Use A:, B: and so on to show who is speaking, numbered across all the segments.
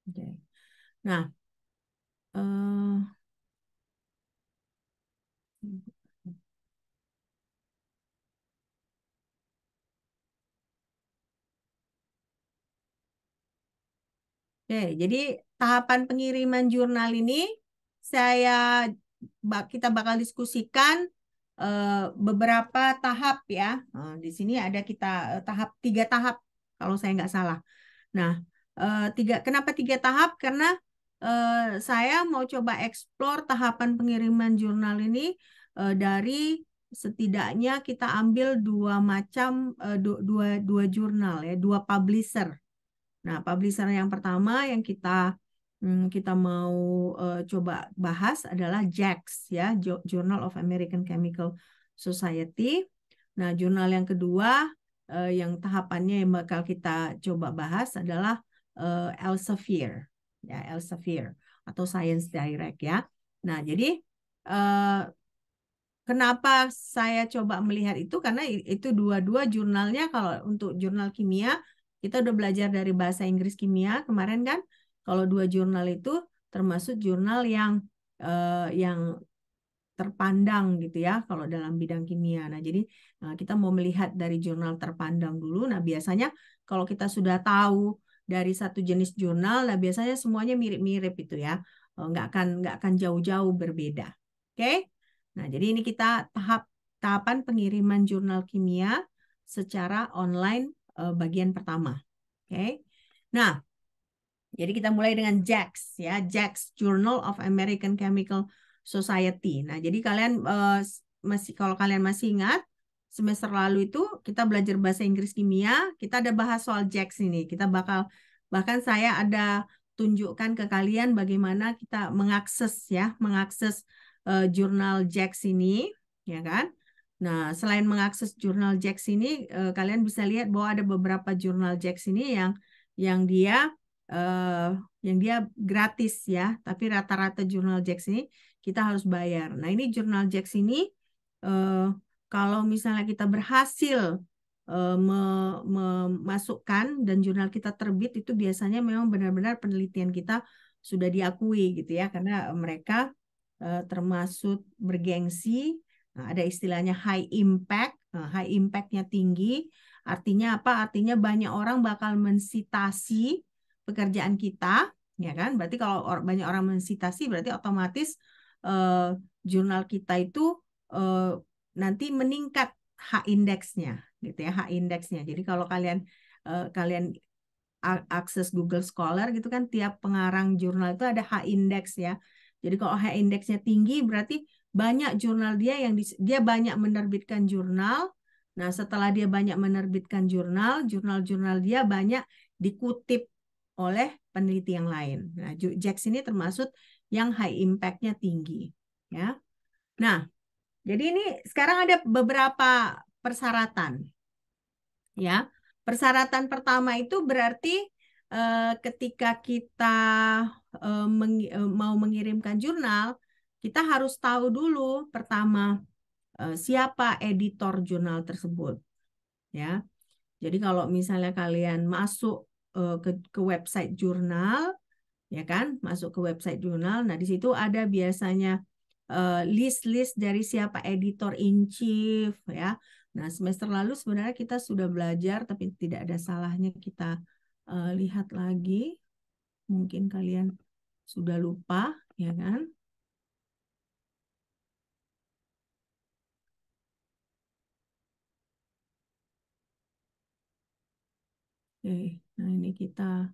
A: Oke. Nah, eh, oke, jadi tahapan pengiriman jurnal ini saya kita bakal diskusikan beberapa tahap ya. Di sini ada kita tiga tahap kalau saya nggak salah. Nah, kenapa tiga tahap? Karena saya mau coba explore tahapan pengiriman jurnal ini dari setidaknya kita ambil dua macam dua jurnal ya, dua publisher. Nah, publisher yang pertama yang kita mau coba bahas adalah JACS ya, Journal of American Chemical Society. Nah, jurnal yang kedua yang tahapannya yang bakal kita coba bahas adalah Elsevier ya, Elsevier atau Science Direct ya. Nah, jadi eh, kenapa saya coba melihat itu karena itu dua-dua jurnalnya kalau untuk jurnal kimia kita udah belajar dari bahasa Inggris kimia kemarin kan. Kalau dua jurnal itu termasuk jurnal yang terpandang gitu ya kalau dalam bidang kimia. Nah, jadi kita mau melihat dari jurnal terpandang dulu. Nah, biasanya kalau kita sudah tahu dari satu jenis jurnal, nah biasanya semuanya mirip-mirip itu ya. Nggak akan jauh-jauh berbeda. Oke? Nah, jadi ini kita tahapan pengiriman jurnal kimia secara online bagian pertama. Oke? Nah, jadi kita mulai dengan JACS ya, JACS Journal of American Chemical Society. Nah, jadi kalian kalau kalian masih ingat semester lalu itu kita belajar bahasa Inggris kimia, kita ada bahas soal JACS ini. Bahkan saya ada tunjukkan ke kalian bagaimana kita mengakses jurnal JACS ini, ya kan? Nah, selain mengakses jurnal JACS ini, kalian bisa lihat bahwa ada beberapa jurnal JACS ini yang dia eh, yang dia gratis ya, tapi rata-rata jurnal JACS ini kita harus bayar. Nah, ini jurnal JACS ini eh, kalau misalnya kita berhasil memasukkan dan jurnal kita terbit itu biasanya memang benar-benar penelitian kita sudah diakui gitu ya, karena mereka termasuk bergengsi. Nah, ada istilahnya high impact. Nah, high impact-nya tinggi. Artinya apa? Artinya banyak orang bakal mensitasi pekerjaan kita, ya kan? Berarti kalau banyak orang mensitasi, berarti otomatis eh, jurnal kita itu eh, nanti meningkat H-indeksnya, gitu ya, H-indeksnya. Jadi kalau kalian akses Google Scholar gitu kan, tiap pengarang jurnal itu ada H-indeks ya. Jadi kalau H-indeksnya tinggi, berarti banyak jurnal dia dia banyak menerbitkan jurnal. Nah, setelah dia banyak menerbitkan jurnal-jurnal dia banyak dikutip oleh peneliti yang lain. Nah, JACS ini termasuk yang high impact-nya tinggi. Ya. Nah, jadi ini sekarang ada beberapa persyaratan. Ya, persyaratan pertama itu berarti ketika kita mau mengirimkan jurnal, kita harus tahu dulu pertama siapa editor jurnal tersebut. Ya, jadi kalau misalnya kalian masuk ke website jurnal, ya kan, masuk ke website jurnal. Nah, di situ ada biasanya list-list dari siapa editor in chief, ya. Nah, semester lalu sebenarnya kita sudah belajar, tapi tidak ada salahnya kita lihat lagi. Mungkin kalian sudah lupa, ya kan? Oke, nah ini kita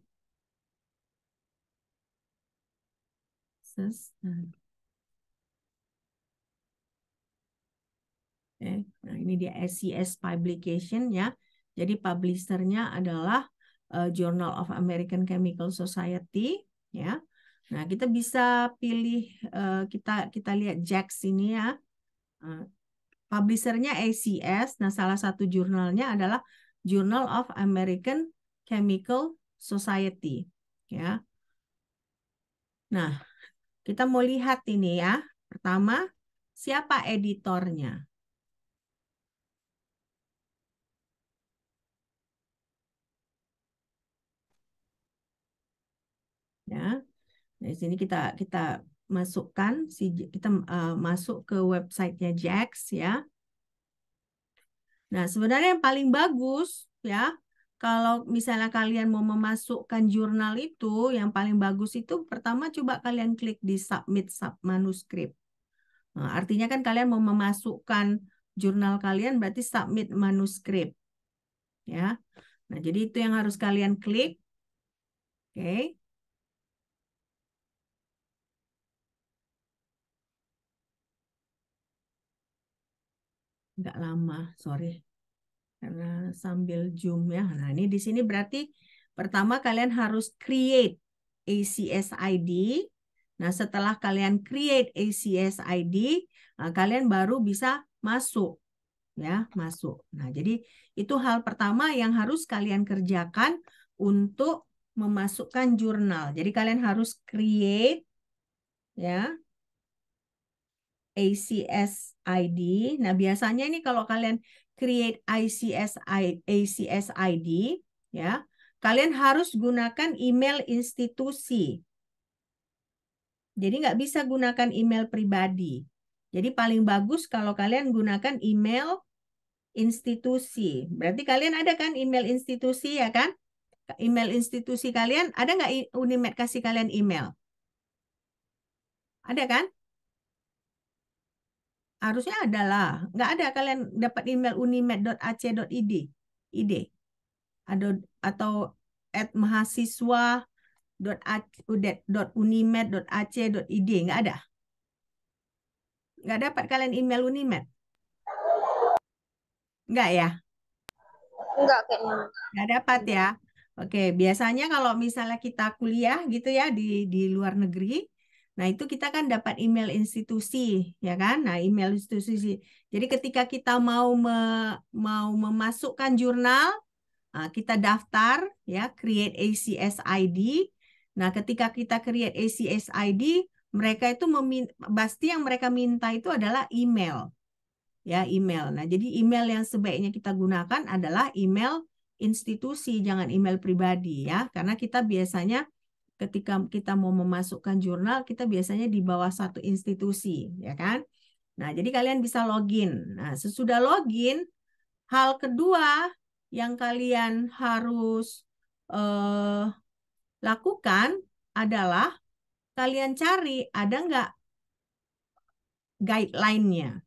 A: Nah, nah, ini dia SCS Publication ya. Jadi publishernya adalah Journal of American Chemical Society ya. Nah, kita bisa pilih kita kita lihat JACS ini ya. Eh, Publishernya ACS. Nah, salah satu jurnalnya adalah Journal of American Chemical Society ya. Nah, kita mau lihat ini ya. Pertama, siapa editornya? Ya. Nah, di sini kita masukkan kita masuk ke websitenya JAX ya. Nah, sebenarnya yang paling bagus ya, kalau misalnya kalian mau memasukkan jurnal itu, yang paling bagus itu pertama coba kalian klik di submit sub manuskrip. Nah, artinya kan kalian mau memasukkan jurnal kalian berarti submit manuskrip ya. Nah, jadi itu yang harus kalian klik. Oke. Nggak lama, sorry. Karena sambil Zoom ya. Nah, ini di sini berarti pertama kalian harus create ACS ID. Nah, setelah kalian create ACS ID, nah, kalian baru bisa masuk ya, masuk. Nah, jadi itu hal pertama yang harus kalian kerjakan untuk memasukkan jurnal. Jadi kalian harus create ya ACS ID. Nah, biasanya ini kalau kalian create ACS ID, ya, kalian harus gunakan email institusi. Jadi nggak bisa gunakan email pribadi. Jadi paling bagus kalau kalian gunakan email institusi. Berarti kalian ada kan email institusi ya kan? Email institusi kalian ada nggak Unimed kasih kalian email? Ada kan? Harusnya adalah. Nggak ada kalian dapat email unimed.ac.id. ID. Atau mahasiswa.unimed.ac.id. Nggak ada. Nggak dapat kalian email Unimed. Nggak ya?
B: Enggak kayaknya.
A: Nggak dapat ya. Oke, biasanya kalau misalnya kita kuliah gitu ya di luar negeri, nah itu kita kan dapat email institusi, ya kan? Nah, email institusi. Jadi ketika kita mau memasukkan jurnal, nah, kita daftar ya, create ACS ID. Nah, ketika kita create ACS ID, mereka itu pasti yang mereka minta itu adalah email. Ya, email. Nah, jadi email yang sebaiknya kita gunakan adalah email institusi, jangan email pribadi ya. Karena kita biasanya ketika kita mau memasukkan jurnal, kita biasanya di bawah satu institusi, ya kan? Nah, jadi kalian bisa login. Nah, sesudah login, hal kedua yang kalian harus eh, lakukan adalah kalian cari ada nggak guideline-nya,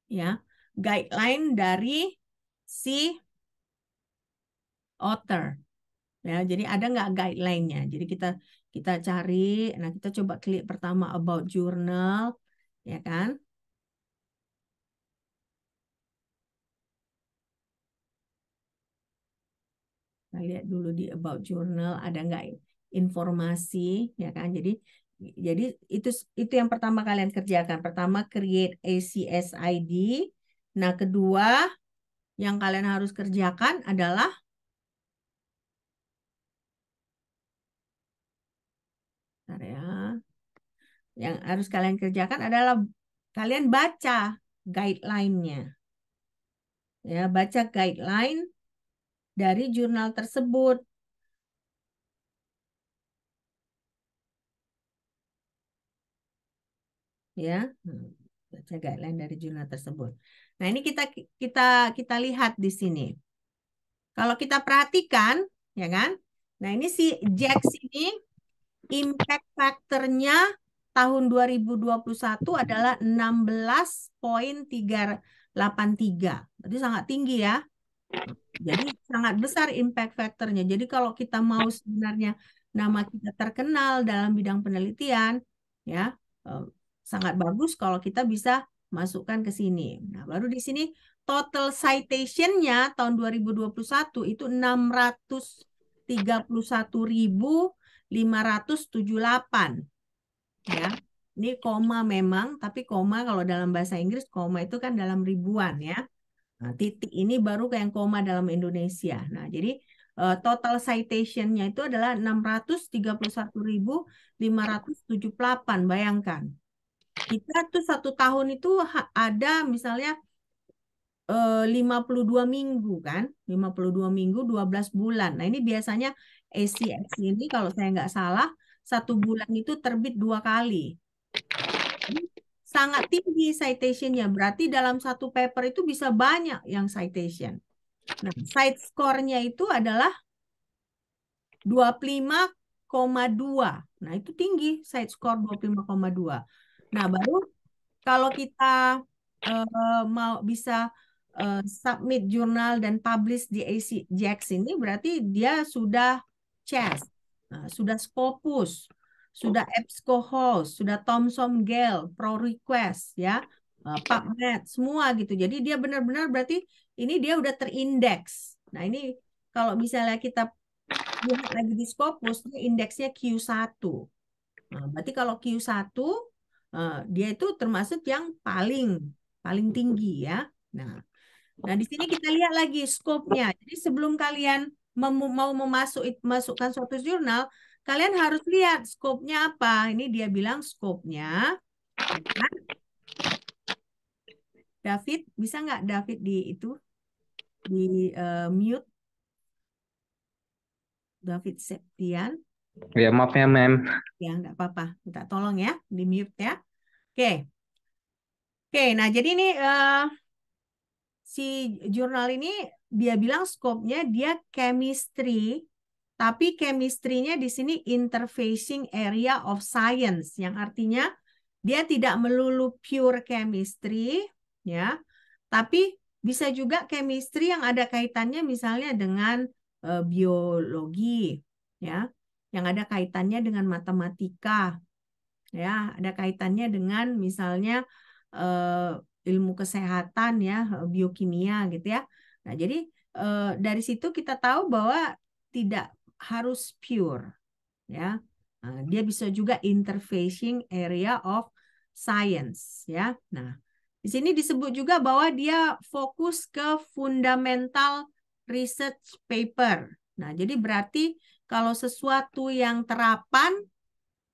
A: ya, guideline dari si author, ya. Jadi ada nggak guideline-nya? Jadi kita kita cari. Nah, kita coba klik pertama about journal, ya kan? Kita lihat dulu di about journal ada nggak informasi, ya kan? Jadi itu yang pertama kalian kerjakan. Pertama create ACS ID. Nah, kedua yang kalian harus kerjakan adalah ya, yang harus kalian kerjakan adalah kalian baca guideline-nya. Ya, baca guideline dari jurnal tersebut. Ya, baca guideline dari jurnal tersebut. Nah, ini kita kita lihat di sini. Kalau kita perhatikan, ya kan? Nah, ini si Jax ini impact factor-nya tahun 2021 adalah 16,383. Berarti sangat tinggi ya. Jadi sangat besar impact factor-nya. Jadi kalau kita mau sebenarnya nama kita terkenal dalam bidang penelitian, ya, eh, sangat bagus kalau kita bisa masukkan ke sini. Nah, baru di sini total citation-nya tahun 2021 itu 631.578. Ya. Ini koma memang, tapi koma kalau dalam bahasa Inggris koma itu kan dalam ribuan ya. Nah, titik ini baru ke yang koma dalam Indonesia. Nah, jadi total citation-nya itu adalah 631.578. Bayangkan. Kita tuh satu tahun itu ada misalnya 52 minggu kan, 52 minggu 12 bulan. Nah ini biasanya ACX ini kalau saya nggak salah 1 bulan itu terbit 2 kali. Jadi, sangat tinggi citationnya. Berarti dalam satu paper itu bisa banyak yang citation. Nah, site score-nya itu adalah 25,2. Nah, itu tinggi site score 25,2. Nah, baru kalau kita mau bisa submit jurnal dan publish di ACGX ini berarti dia sudah CHES, sudah Scopus, sudah EBSCOhost, sudah Thomson Gale, ProRequest ya, PubMed semua gitu. Jadi dia benar-benar berarti ini dia udah terindeks. Nah, ini kalau misalnya kita lihat lagi di Scopus, dia indeksnya Q1. Nah, berarti kalau Q1 dia itu termasuk yang paling paling tinggi ya. Nah, di sini kita lihat lagi skopnya. Jadi sebelum kalian mau masukkan suatu jurnal, kalian harus lihat skopnya apa. Ini dia bilang skopnya. Ya kan? David, bisa nggak David di mute? David Septian.
C: Ya, maaf ya, Mem.
A: Ya, nggak apa-apa. Minta tolong ya, di mute ya. Oke. Oke, nah jadi ini si jurnal ini dia bilang skopnya dia chemistry, tapi chemistry-nya di sini interfacing area of science, yang artinya dia tidak melulu pure chemistry, ya, tapi bisa juga chemistry yang ada kaitannya misalnya dengan biologi, ya, yang ada kaitannya dengan matematika, ya, ada kaitannya dengan misalnya ilmu kesehatan ya, biokimia gitu ya. Nah, jadi dari situ kita tahu bahwa tidak harus pure ya. Nah, dia bisa juga interfacing area of science ya. Nah, di sini disebut juga bahwa dia fokus ke fundamental research paper. Nah, jadi berarti kalau sesuatu yang terapan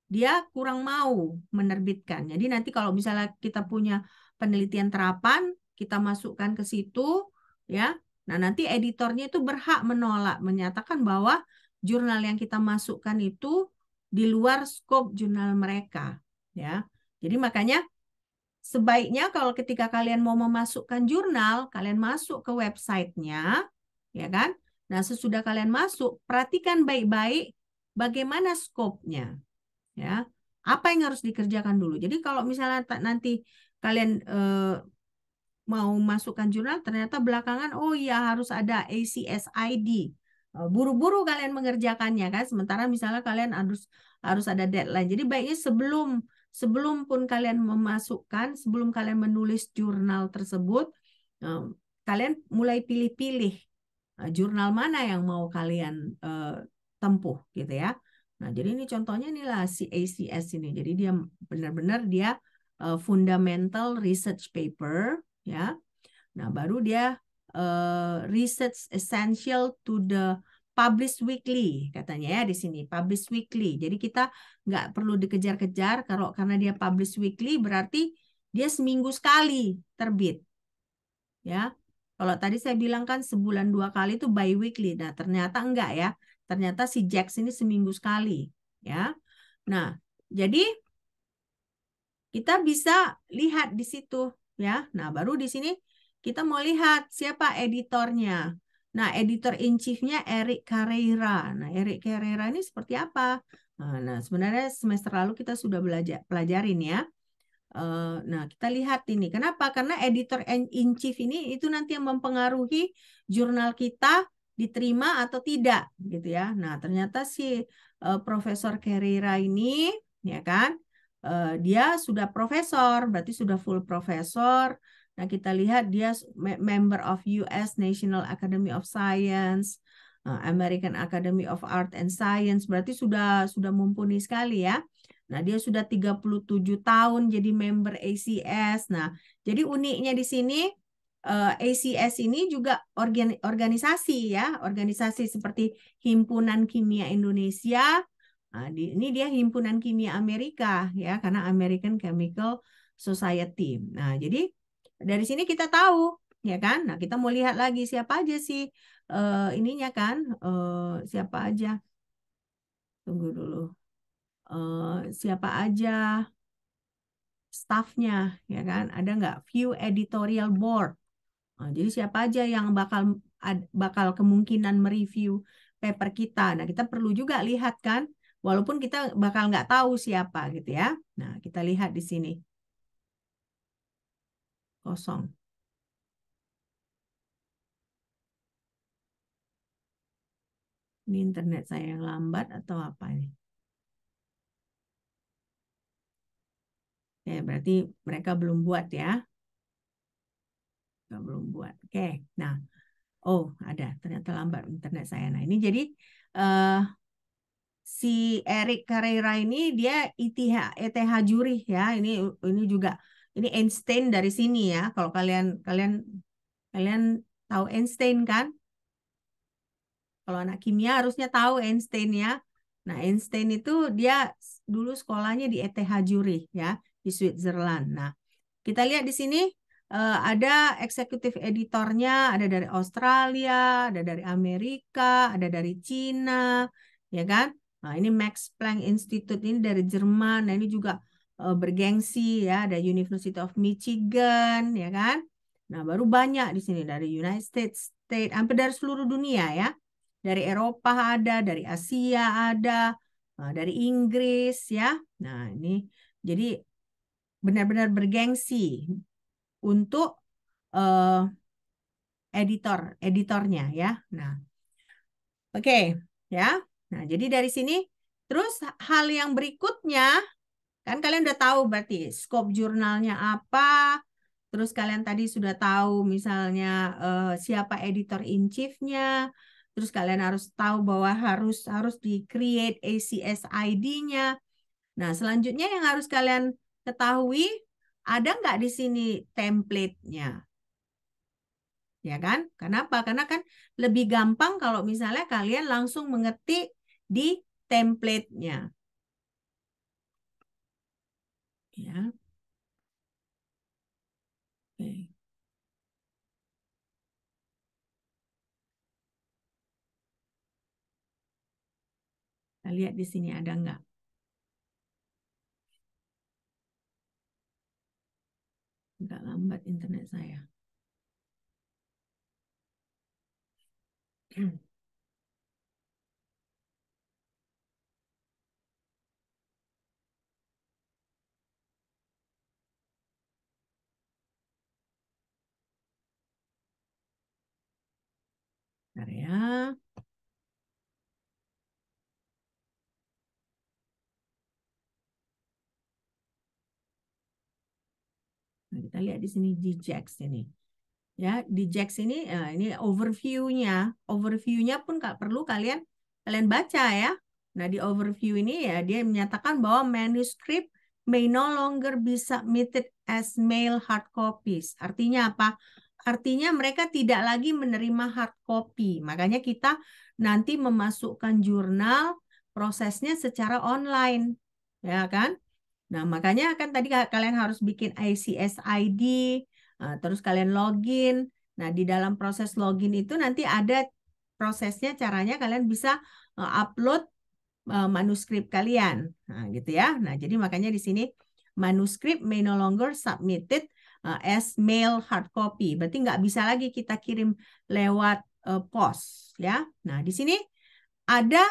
A: dia kurang mau menerbitkan. Jadi nanti kalau misalnya kita punya penelitian terapan, kita masukkan ke situ, ya. Nah, nanti editornya itu berhak menolak, menyatakan bahwa jurnal yang kita masukkan itu di luar skop jurnal mereka, ya. Jadi makanya sebaiknya kalau ketika kalian mau memasukkan jurnal, kalian masuk ke websitenya, ya kan? Nah, sesudah kalian masuk, perhatikan baik-baik bagaimana skopnya. Ya, apa yang harus dikerjakan dulu. Jadi kalau misalnya nanti kalian mau masukkan jurnal, ternyata belakangan, oh iya harus ada ACSID. Buru-buru kalian mengerjakannya kan, sementara misalnya kalian harus ada deadline. Jadi baiknya sebelum pun kalian memasukkan, sebelum kalian menulis jurnal tersebut, kalian mulai pilih-pilih jurnal mana yang mau kalian tempuh gitu ya. Nah, jadi ini contohnya inilah si ACS ini. Jadi dia benar-benar dia fundamental research paper ya. Nah, baru dia research essential to the published weekly katanya ya di sini, published weekly. Jadi kita nggak perlu dikejar-kejar karena dia published weekly berarti dia seminggu sekali terbit. Ya. Kalau tadi saya bilang kan sebulan 2 kali itu bi-weekly. Nah, ternyata enggak ya. Ternyata si Jax ini seminggu sekali. Ya. Nah, jadi kita bisa lihat di situ. Ya. Nah, baru di sini kita mau lihat siapa editornya. Nah, editor in chief-nya Eric Carrera. Nah, Eric Carrera ini seperti apa? Nah, sebenarnya semester lalu kita sudah pelajarin ya. Nah, kita lihat ini. Kenapa? Karena editor in chief ini itu nanti yang mempengaruhi jurnal kita diterima atau tidak, gitu ya. Nah, ternyata si Profesor Carrera ini, ya kan, dia sudah profesor, berarti sudah full profesor. Nah, kita lihat dia member of US National Academy of Science, American Academy of Art and Science, berarti sudah mumpuni sekali ya. Nah, dia sudah 37 tahun jadi member ACS. Nah, jadi uniknya di sini ACS ini juga organisasi ya, organisasi seperti Himpunan Kimia Indonesia. Nah, ini dia Himpunan Kimia Amerika ya, karena American Chemical Society. Nah, jadi dari sini kita tahu ya kan? Nah, kita mau lihat lagi siapa aja sih ininya kan, siapa aja? Tunggu dulu. Siapa aja staffnya, ya kan? Ada nggak view editorial board? Nah, jadi siapa aja yang bakal kemungkinan mereview paper kita. Nah, kita perlu juga lihat kan, walaupun kita bakal nggak tahu siapa gitu ya. Nah, kita lihat di sini. Kosong. Ini internet saya yang lambat atau apa ini? Oke, berarti mereka belum buat ya. Mereka belum buat. Oke, nah. Oh, ada. Ternyata lambat internet saya. Nah, ini jadi si Eric Carrera ini dia ETH Zurich ya. Ini juga ini Einstein dari sini ya. Kalau kalian kalian tahu Einstein kan? Kalau anak kimia harusnya tahu Einstein ya. Nah, Einstein itu dia dulu sekolahnya di ETH Zurich ya, di Switzerland. Nah, kita lihat di sini ada eksekutif editornya, ada dari Australia, ada dari Amerika, ada dari Cina, ya kan? Nah, ini Max Planck Institute ini dari Jerman. Nah, ini juga bergengsi ya, ada University of Michigan, ya kan? Nah, baru banyak di sini dari United States, hampir dari seluruh dunia ya. Dari Eropa ada, dari Asia ada, dari Inggris ya. Nah, ini jadi benar-benar bergengsi untuk editornya ya. Nah, oke ya. Nah, jadi dari sini terus hal yang berikutnya kan kalian udah tahu berarti scope jurnalnya apa. Terus kalian tadi sudah tahu misalnya siapa editor in chief-nya. Terus kalian harus tahu bahwa harus di-create ACS ID-nya. Nah, selanjutnya yang harus kalian ketahui ada nggak di sini template-nya? Ya kan? Kenapa? Karena kan lebih gampang kalau misalnya kalian langsung mengetik di template-nya. Ya. Oke. Kita lihat di sini ada nggak? Nggak lambat internet saya. Bentar ya. Nah, kita lihat di sini di JAX ini. Ya, di JAX ini overview-nya. Overview-nya pun nggak perlu kalian baca ya. Nah, di overview ini ya dia menyatakan bahwa manuscript may no longer be submitted as mail hard copies. Artinya apa? Artinya mereka tidak lagi menerima hard copy. Makanya kita nanti memasukkan jurnal prosesnya secara online. Ya kan? Nah, makanya kan tadi kalian harus bikin ACS ID, terus kalian login. Nah, di dalam proses login itu nanti ada prosesnya, caranya kalian bisa upload manuskrip kalian. Nah, gitu ya. Nah, jadi makanya di sini manuskrip may no longer submitted as mail hard copy. Berarti nggak bisa lagi kita kirim lewat pos, ya. Nah, di sini ada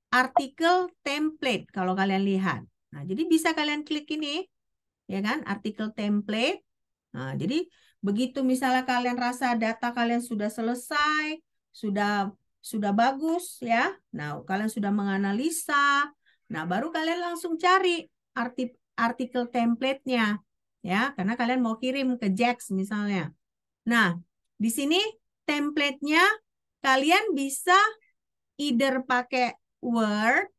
A: artikel template kalau kalian lihat. Nah, jadi bisa kalian klik ini, ya kan, artikel template. Nah, jadi begitu misalnya kalian rasa data kalian sudah selesai, sudah bagus ya. Nah, kalian sudah menganalisa. Nah, baru kalian langsung cari artikel template-nya ya, karena kalian mau kirim ke JAX misalnya. Nah, di sini template-nya kalian bisa either pakai Word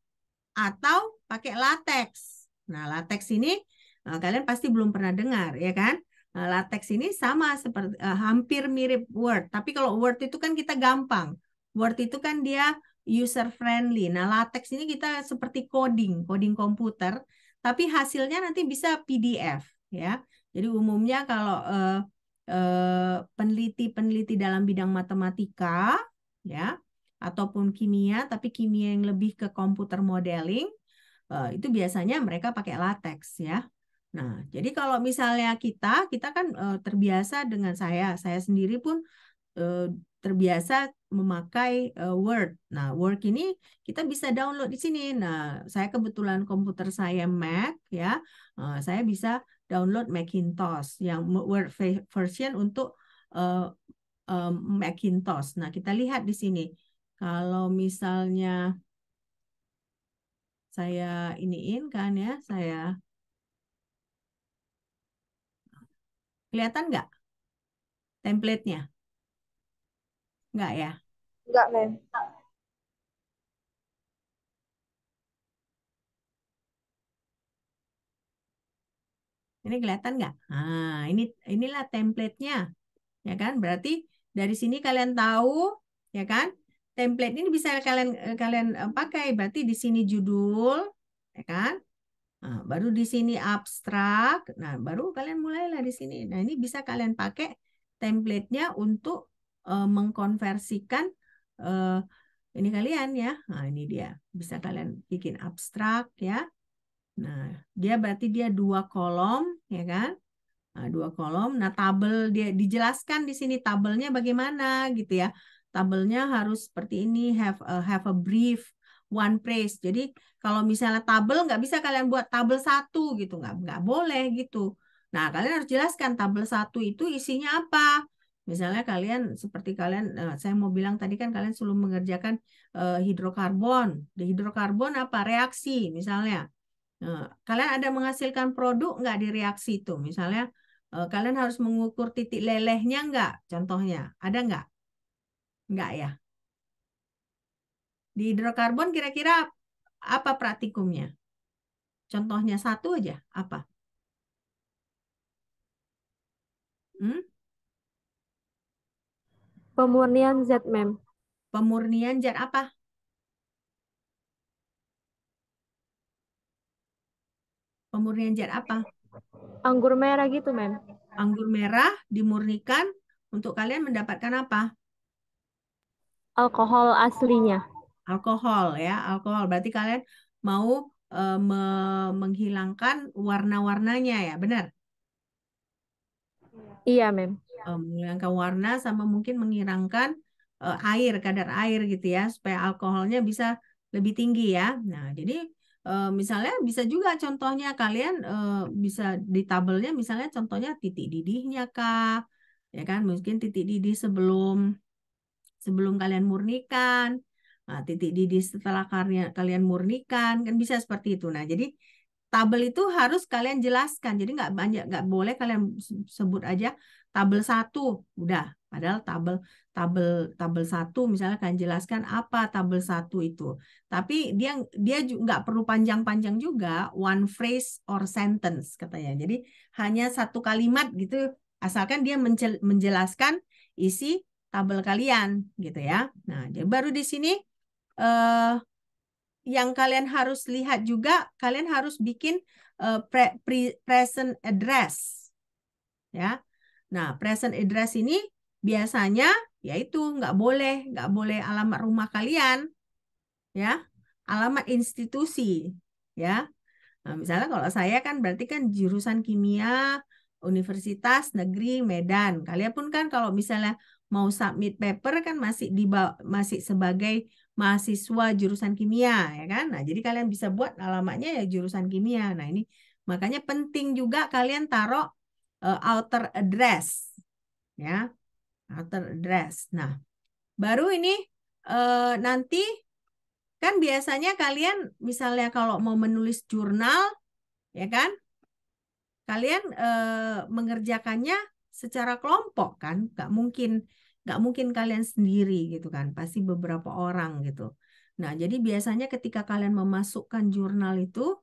A: atau pakai latex. Nah, latex ini kalian pasti belum pernah dengar, ya kan? Nah, latex ini sama seperti hampir mirip Word, tapi kalau Word itu kan kita gampang. Word itu kan dia user friendly. Nah, latex ini kita seperti coding komputer, tapi hasilnya nanti bisa PDF, ya. Jadi umumnya kalau peneliti-peneliti dalam bidang matematika, ya, ataupun kimia, tapi kimia yang lebih ke komputer modeling, itu biasanya mereka pakai latex, ya. Nah, jadi kalau misalnya kita kan terbiasa dengan saya sendiri pun terbiasa memakai Word. Nah, Word ini kita bisa download di sini. Nah, saya kebetulan komputer saya Mac, ya, saya bisa download Macintosh yang Word version untuk Macintosh. Nah, kita lihat di sini. Kalau misalnya saya iniin kan ya, saya kelihatan nggak template-nya? Nggak ya?
B: Enggak, Mem.
A: Ini kelihatan nggak? Nah, inilah template-nya, ya kan? Berarti dari sini kalian tahu, ya kan? Template ini bisa kalian pakai. Berarti di sini judul, ya kan? Nah, baru di sini abstrak. Nah, baru kalian mulailah di sini. Nah, ini bisa kalian pakai template-nya untuk mengkonversikan ini kalian ya. Nah, ini dia. Bisa kalian bikin abstrak ya. Nah, dia berarti dia 2 kolom, ya kan? Nah, 2 kolom. Nah, tabel dia dijelaskan di sini tabelnya bagaimana gitu ya. Tabelnya harus seperti ini, have a brief, one phrase. Jadi kalau misalnya tabel nggak bisa kalian buat tabel 1 gitu, nggak boleh gitu. Nah, kalian harus jelaskan tabel 1 itu isinya apa. Misalnya kalian seperti kalian, saya mau bilang tadi kan kalian selalu mengerjakan hidrokarbon. Di hidrokarbon apa? Reaksi misalnya. Kalian ada menghasilkan produk nggak di reaksi itu? Misalnya kalian harus mengukur titik lelehnya nggak? Contohnya, ada nggak? Nggak ya? Di hidrokarbon kira-kira apa praktikumnya? Contohnya satu aja, apa? Hmm?
D: Pemurnian zat, Mem.
A: Pemurnian zat apa? Pemurnian zat apa?
D: Anggur merah gitu, Mem.
A: Anggur merah dimurnikan untuk kalian mendapatkan apa?
D: Alkohol aslinya.
A: Alkohol ya, alkohol. Berarti kalian mau menghilangkan warna-warnanya ya, benar?
D: Iya, Mem.
A: Menghilangkan warna sama mungkin menghilangkan air, kadar air gitu ya, supaya alkoholnya bisa lebih tinggi ya. Nah, jadi misalnya bisa juga contohnya kalian bisa di tabelnya misalnya contohnya titik didihnya kah, ya kan? Mungkin titik didih sebelum kalian murnikan, nah, titik didih setelah kalian murnikan, kan bisa seperti itu. Nah, jadi tabel itu harus kalian jelaskan. Jadi nggak banyak, nggak boleh kalian sebut aja tabel 1, udah. Padahal tabel tabel tabel 1 misalnya kalian jelaskan apa tabel 1 itu. Tapi dia juga nggak perlu panjang-panjang juga, one phrase or sentence katanya. Jadi hanya satu kalimat gitu, asalkan dia menjelaskan isi tabel kalian gitu ya. Nah, jadi baru di sini eh, yang kalian harus lihat juga, kalian harus bikin present address ya. Nah, present address ini biasanya yaitu nggak boleh alamat rumah kalian ya, alamat institusi ya. Nah, misalnya kalau saya kan berarti kan jurusan kimia Universitas Negeri Medan. Kalian pun kan kalau misalnya mau submit paper kan masih sebagai mahasiswa jurusan kimia ya kan. Nah, jadi kalian bisa buat alamatnya ya jurusan kimia. Nah, ini makanya penting juga kalian taruh outer address ya, outer address. Nah, baru ini nanti kan biasanya kalian misalnya kalau mau menulis jurnal ya kan, kalian mengerjakannya secara kelompok kan, nggak mungkin kalian sendiri gitu kan, pasti beberapa orang gitu. Nah, jadi biasanya ketika kalian memasukkan jurnal itu,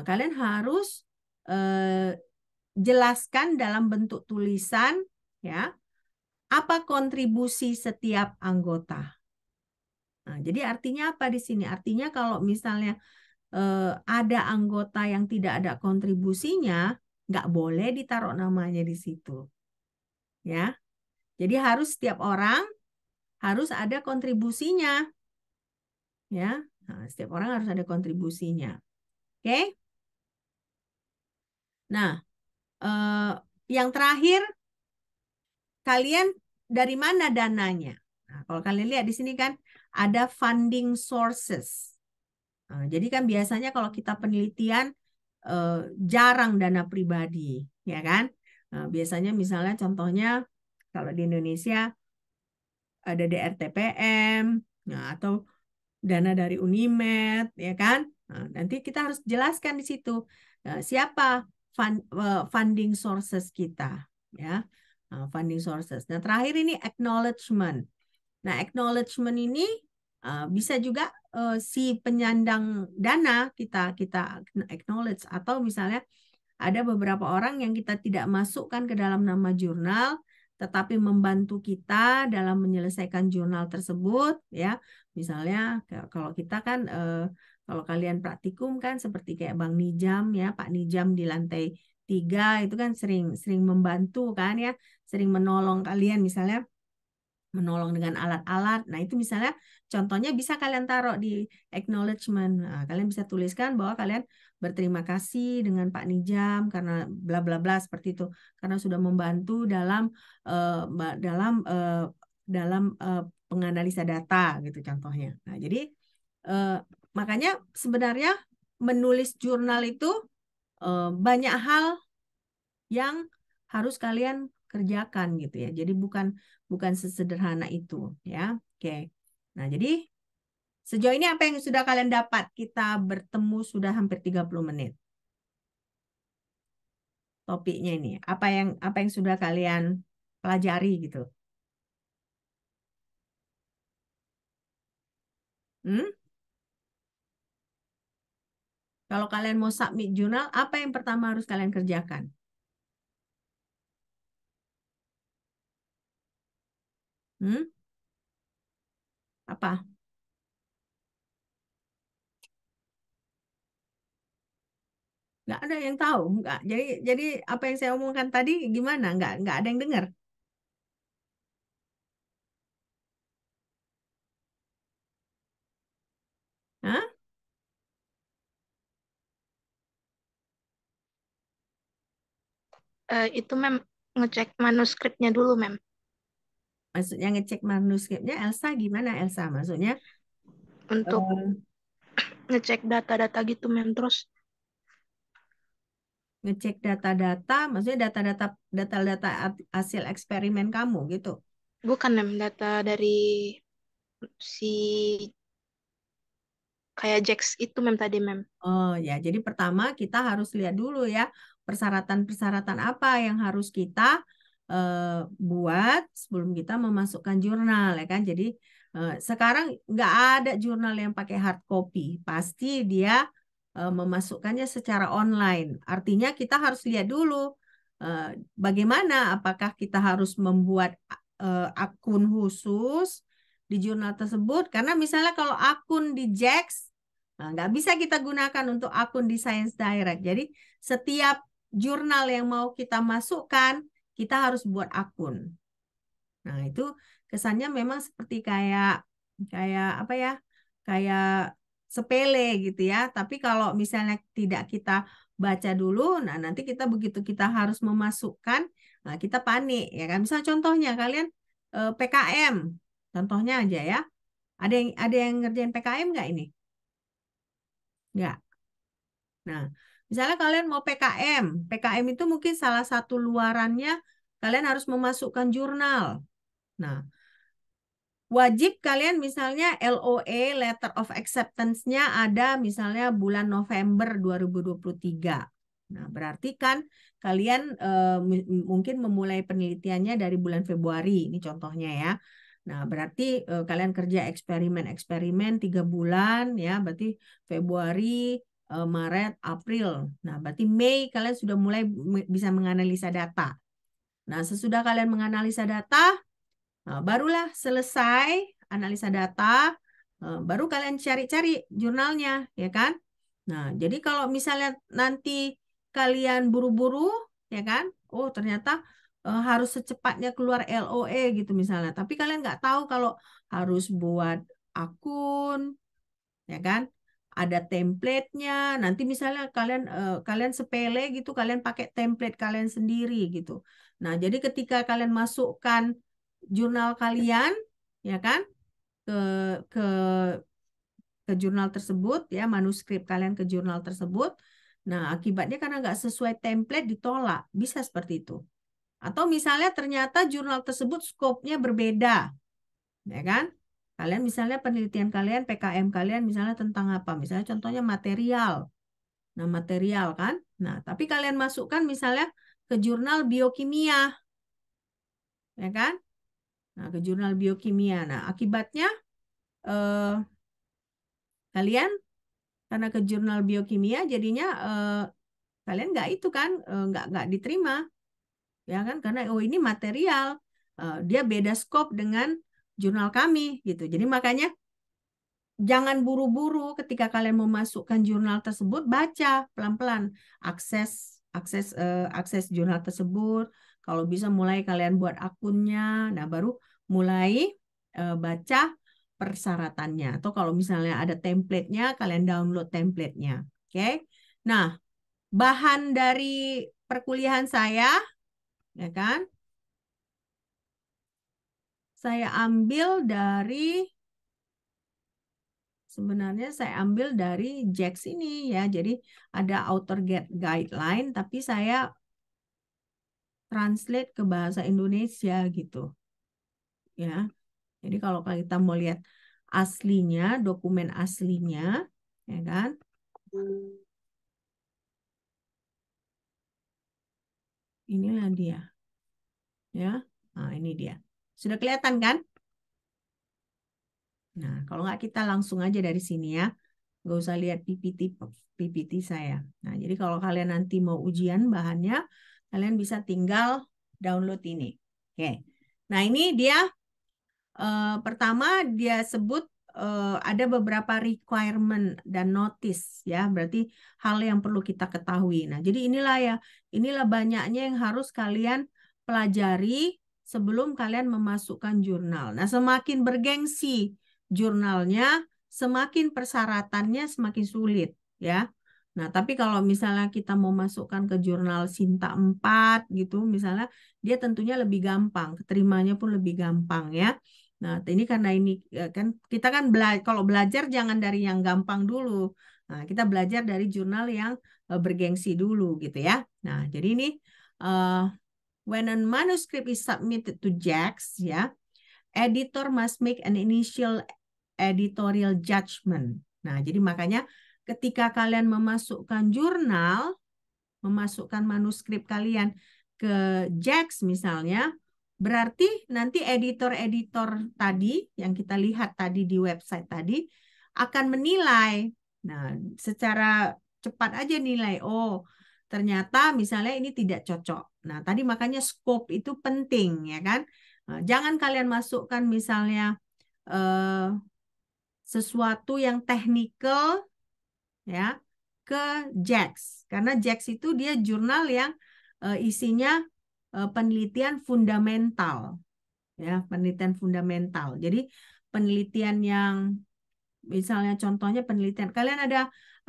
A: kalian harus eh, jelaskan dalam bentuk tulisan ya, apa kontribusi setiap anggota. Nah, jadi artinya apa di sini? Artinya kalau misalnya ada anggota yang tidak ada kontribusinya, nggak boleh ditaruh namanya di situ. ya. Jadi harus setiap orang harus ada kontribusinya, ya. Nah, setiap orang harus ada kontribusinya. Oke? Nah, yang terakhir, kalian dari mana dananya? Nah, kalau kalian lihat di sini kan ada funding sources. Nah, jadi kan biasanya kalau kita penelitian jarang dana pribadi, ya kan? Nah, biasanya misalnya contohnya kalau di Indonesia ada DRTPM, nah, atau dana dari Unimed, ya kan? Nah, nanti kita harus jelaskan di situ siapa funding sources kita, ya. Nah, funding sources. Nah, terakhir ini acknowledgement. Nah, acknowledgement ini bisa juga si penyandang dana kita acknowledge, atau misalnya ada beberapa orang yang kita tidak masukkan ke dalam nama jurnal, tetapi membantu kita dalam menyelesaikan jurnal tersebut, ya. Misalnya kalau kita kan kalau kalian praktikum kan seperti kayak Bang Nijam, ya, Pak Nijam di lantai 3 itu kan sering membantu kan, ya, sering menolong kalian, misalnya menolong dengan alat-alat. Nah, itu misalnya contohnya bisa kalian taruh di acknowledgement. Nah, kalian bisa tuliskan bahwa kalian berterima kasih dengan Pak Nijam karena bla bla bla seperti itu, karena sudah membantu dalam penganalisa data gitu contohnya. Nah, jadi makanya sebenarnya menulis jurnal itu banyak hal yang harus kalian kerjakan gitu ya. Jadi bukan sesederhana itu, ya. Oke. Nah, jadi sejauh ini apa yang sudah kalian dapat? Kita bertemu sudah hampir 30 menit. Topiknya ini, apa yang sudah kalian pelajari gitu? Kalau kalian mau submit jurnal, apa yang pertama harus kalian kerjakan? Apa? Nggak ada yang tahu, nggak. Jadi apa yang saya omongkan tadi gimana? Nggak ada yang dengar. Hah?
B: Itu mem ngecek manuskripnya dulu mem.
A: Maksudnya ngecek manuskripnya Elsa gimana, Elsa? Maksudnya
B: Untuk ngecek data-data gitu mem. Terus
A: ngecek data-data, maksudnya data-data hasil eksperimen kamu gitu.
B: bukan mem, data dari si kayak Jax itu mem tadi mem.
A: Oh ya, jadi pertama kita harus lihat dulu ya persyaratan-persyaratan apa yang harus kita buat sebelum kita memasukkan jurnal, ya kan. Jadi sekarang nggak ada jurnal yang pakai hard copy, pasti dia memasukkannya secara online. Artinya kita harus lihat dulu bagaimana, apakah kita harus membuat akun khusus di jurnal tersebut. Karena misalnya kalau akun di Jax, nah, nggak bisa kita gunakan untuk akun di Science Direct. Jadi setiap jurnal yang mau kita masukkan, kita harus buat akun. Nah, itu kesannya memang seperti kayak apa ya? Kayak sepele gitu ya. Tapi kalau misalnya tidak kita baca dulu, nah nanti kita begitu kita harus memasukkan, nah kita panik ya kan. Misal contohnya kalian PKM, contohnya aja ya. Ada yang ngerjain PKM nggak ini? Nggak. Nah, misalnya kalian mau PKM itu mungkin salah satu luarannya kalian harus memasukkan jurnal. Nah, wajib kalian misalnya LOA, Letter of Acceptance-nya ada misalnya bulan November 2023. Nah, berarti kan kalian mungkin memulai penelitiannya dari bulan Februari, ini contohnya ya. Nah, berarti kalian kerja eksperimen 3 bulan ya, berarti Februari, Maret, April. Nah, berarti Mei kalian sudah mulai bisa menganalisa data. Nah, sesudah kalian menganalisa data, nah, barulah selesai analisa data, baru kalian cari-cari jurnalnya, ya kan? Nah, jadi kalau misalnya nanti kalian buru-buru, ya kan? Oh, ternyata harus secepatnya keluar LOE gitu misalnya. Tapi kalian nggak tahu kalau harus buat akun, ya kan? Ada template-nya. Nanti misalnya kalian sepele gitu, kalian pakai template kalian sendiri gitu. Nah, jadi ketika kalian masukkan jurnal kalian, ya kan, ke ke ke jurnal tersebut, ya manuskrip kalian ke jurnal tersebut. Nah, akibatnya karena nggak sesuai template ditolak, bisa seperti itu. Atau misalnya ternyata jurnal tersebut skopnya berbeda, ya kan? Kalian misalnya penelitian kalian, PKM kalian misalnya tentang apa? Misalnya contohnya material. Nah, material kan? Nah, tapi kalian masukkan misalnya ke jurnal biokimia, ya kan? Nah, ke jurnal biokimia. Nah, akibatnya eh, kalian karena ke jurnal biokimia jadinya kalian nggak itu kan nggak diterima, ya kan? Karena oh ini material, dia beda skop dengan jurnal kami gitu. Jadi makanya jangan buru-buru ketika kalian memasukkan jurnal tersebut, baca pelan-pelan, akses akses jurnal tersebut. Kalau bisa mulai kalian buat akunnya, nah baru mulai baca persyaratannya. Atau kalau misalnya ada template-nya, kalian download template-nya. Oke. Nah, bahan dari perkuliahan saya, ya kan? Saya ambil dari Sebenarnya saya ambil dari JAX ini ya. Jadi ada author guideline tapi saya translate ke bahasa Indonesia gitu ya. Jadi kalau kita mau lihat aslinya, dokumen aslinya, ya kan? Inilah dia. Ya. Nah, ini dia. Sudah kelihatan kan? Nah, kalau nggak kita langsung aja dari sini ya. Nggak usah lihat PPT saya. Nah, jadi kalau kalian nanti mau ujian bahannya, kalian bisa tinggal download ini. Oke. Nah, ini dia pertama dia sebut ada beberapa requirement dan notice ya. Berarti hal yang perlu kita ketahui. Nah, jadi inilah banyaknya yang harus kalian pelajari sebelum kalian memasukkan jurnal. Nah, semakin bergengsi jurnalnya, semakin persyaratannya semakin sulit ya. Nah, tapi kalau misalnya kita mau masukkan ke jurnal Sinta 4 gitu misalnya, dia tentunya lebih gampang, keterimanya pun lebih gampang ya. Nah, ini karena ini kan kita kan kalau belajar jangan dari yang gampang dulu. Nah, kita belajar dari jurnal yang bergengsi dulu gitu ya. Nah, jadi ini uh, when a manuscript is submitted to JAX ya, editor must make an initial editorial judgment. Nah, jadi makanya ketika kalian memasukkan jurnal, memasukkan manuskrip kalian ke JAX misalnya, berarti nanti editor-editor tadi yang kita lihat tadi di website tadi akan menilai. Nah, secara cepat aja nilai, oh ternyata misalnya ini tidak cocok. Nah, tadi makanya scope itu penting ya kan. Nah, jangan kalian masukkan misalnya eh, sesuatu yang technical ya ke JAX karena JAX itu dia jurnal yang isinya penelitian fundamental ya penelitian fundamental jadi penelitian yang misalnya contohnya penelitian kalian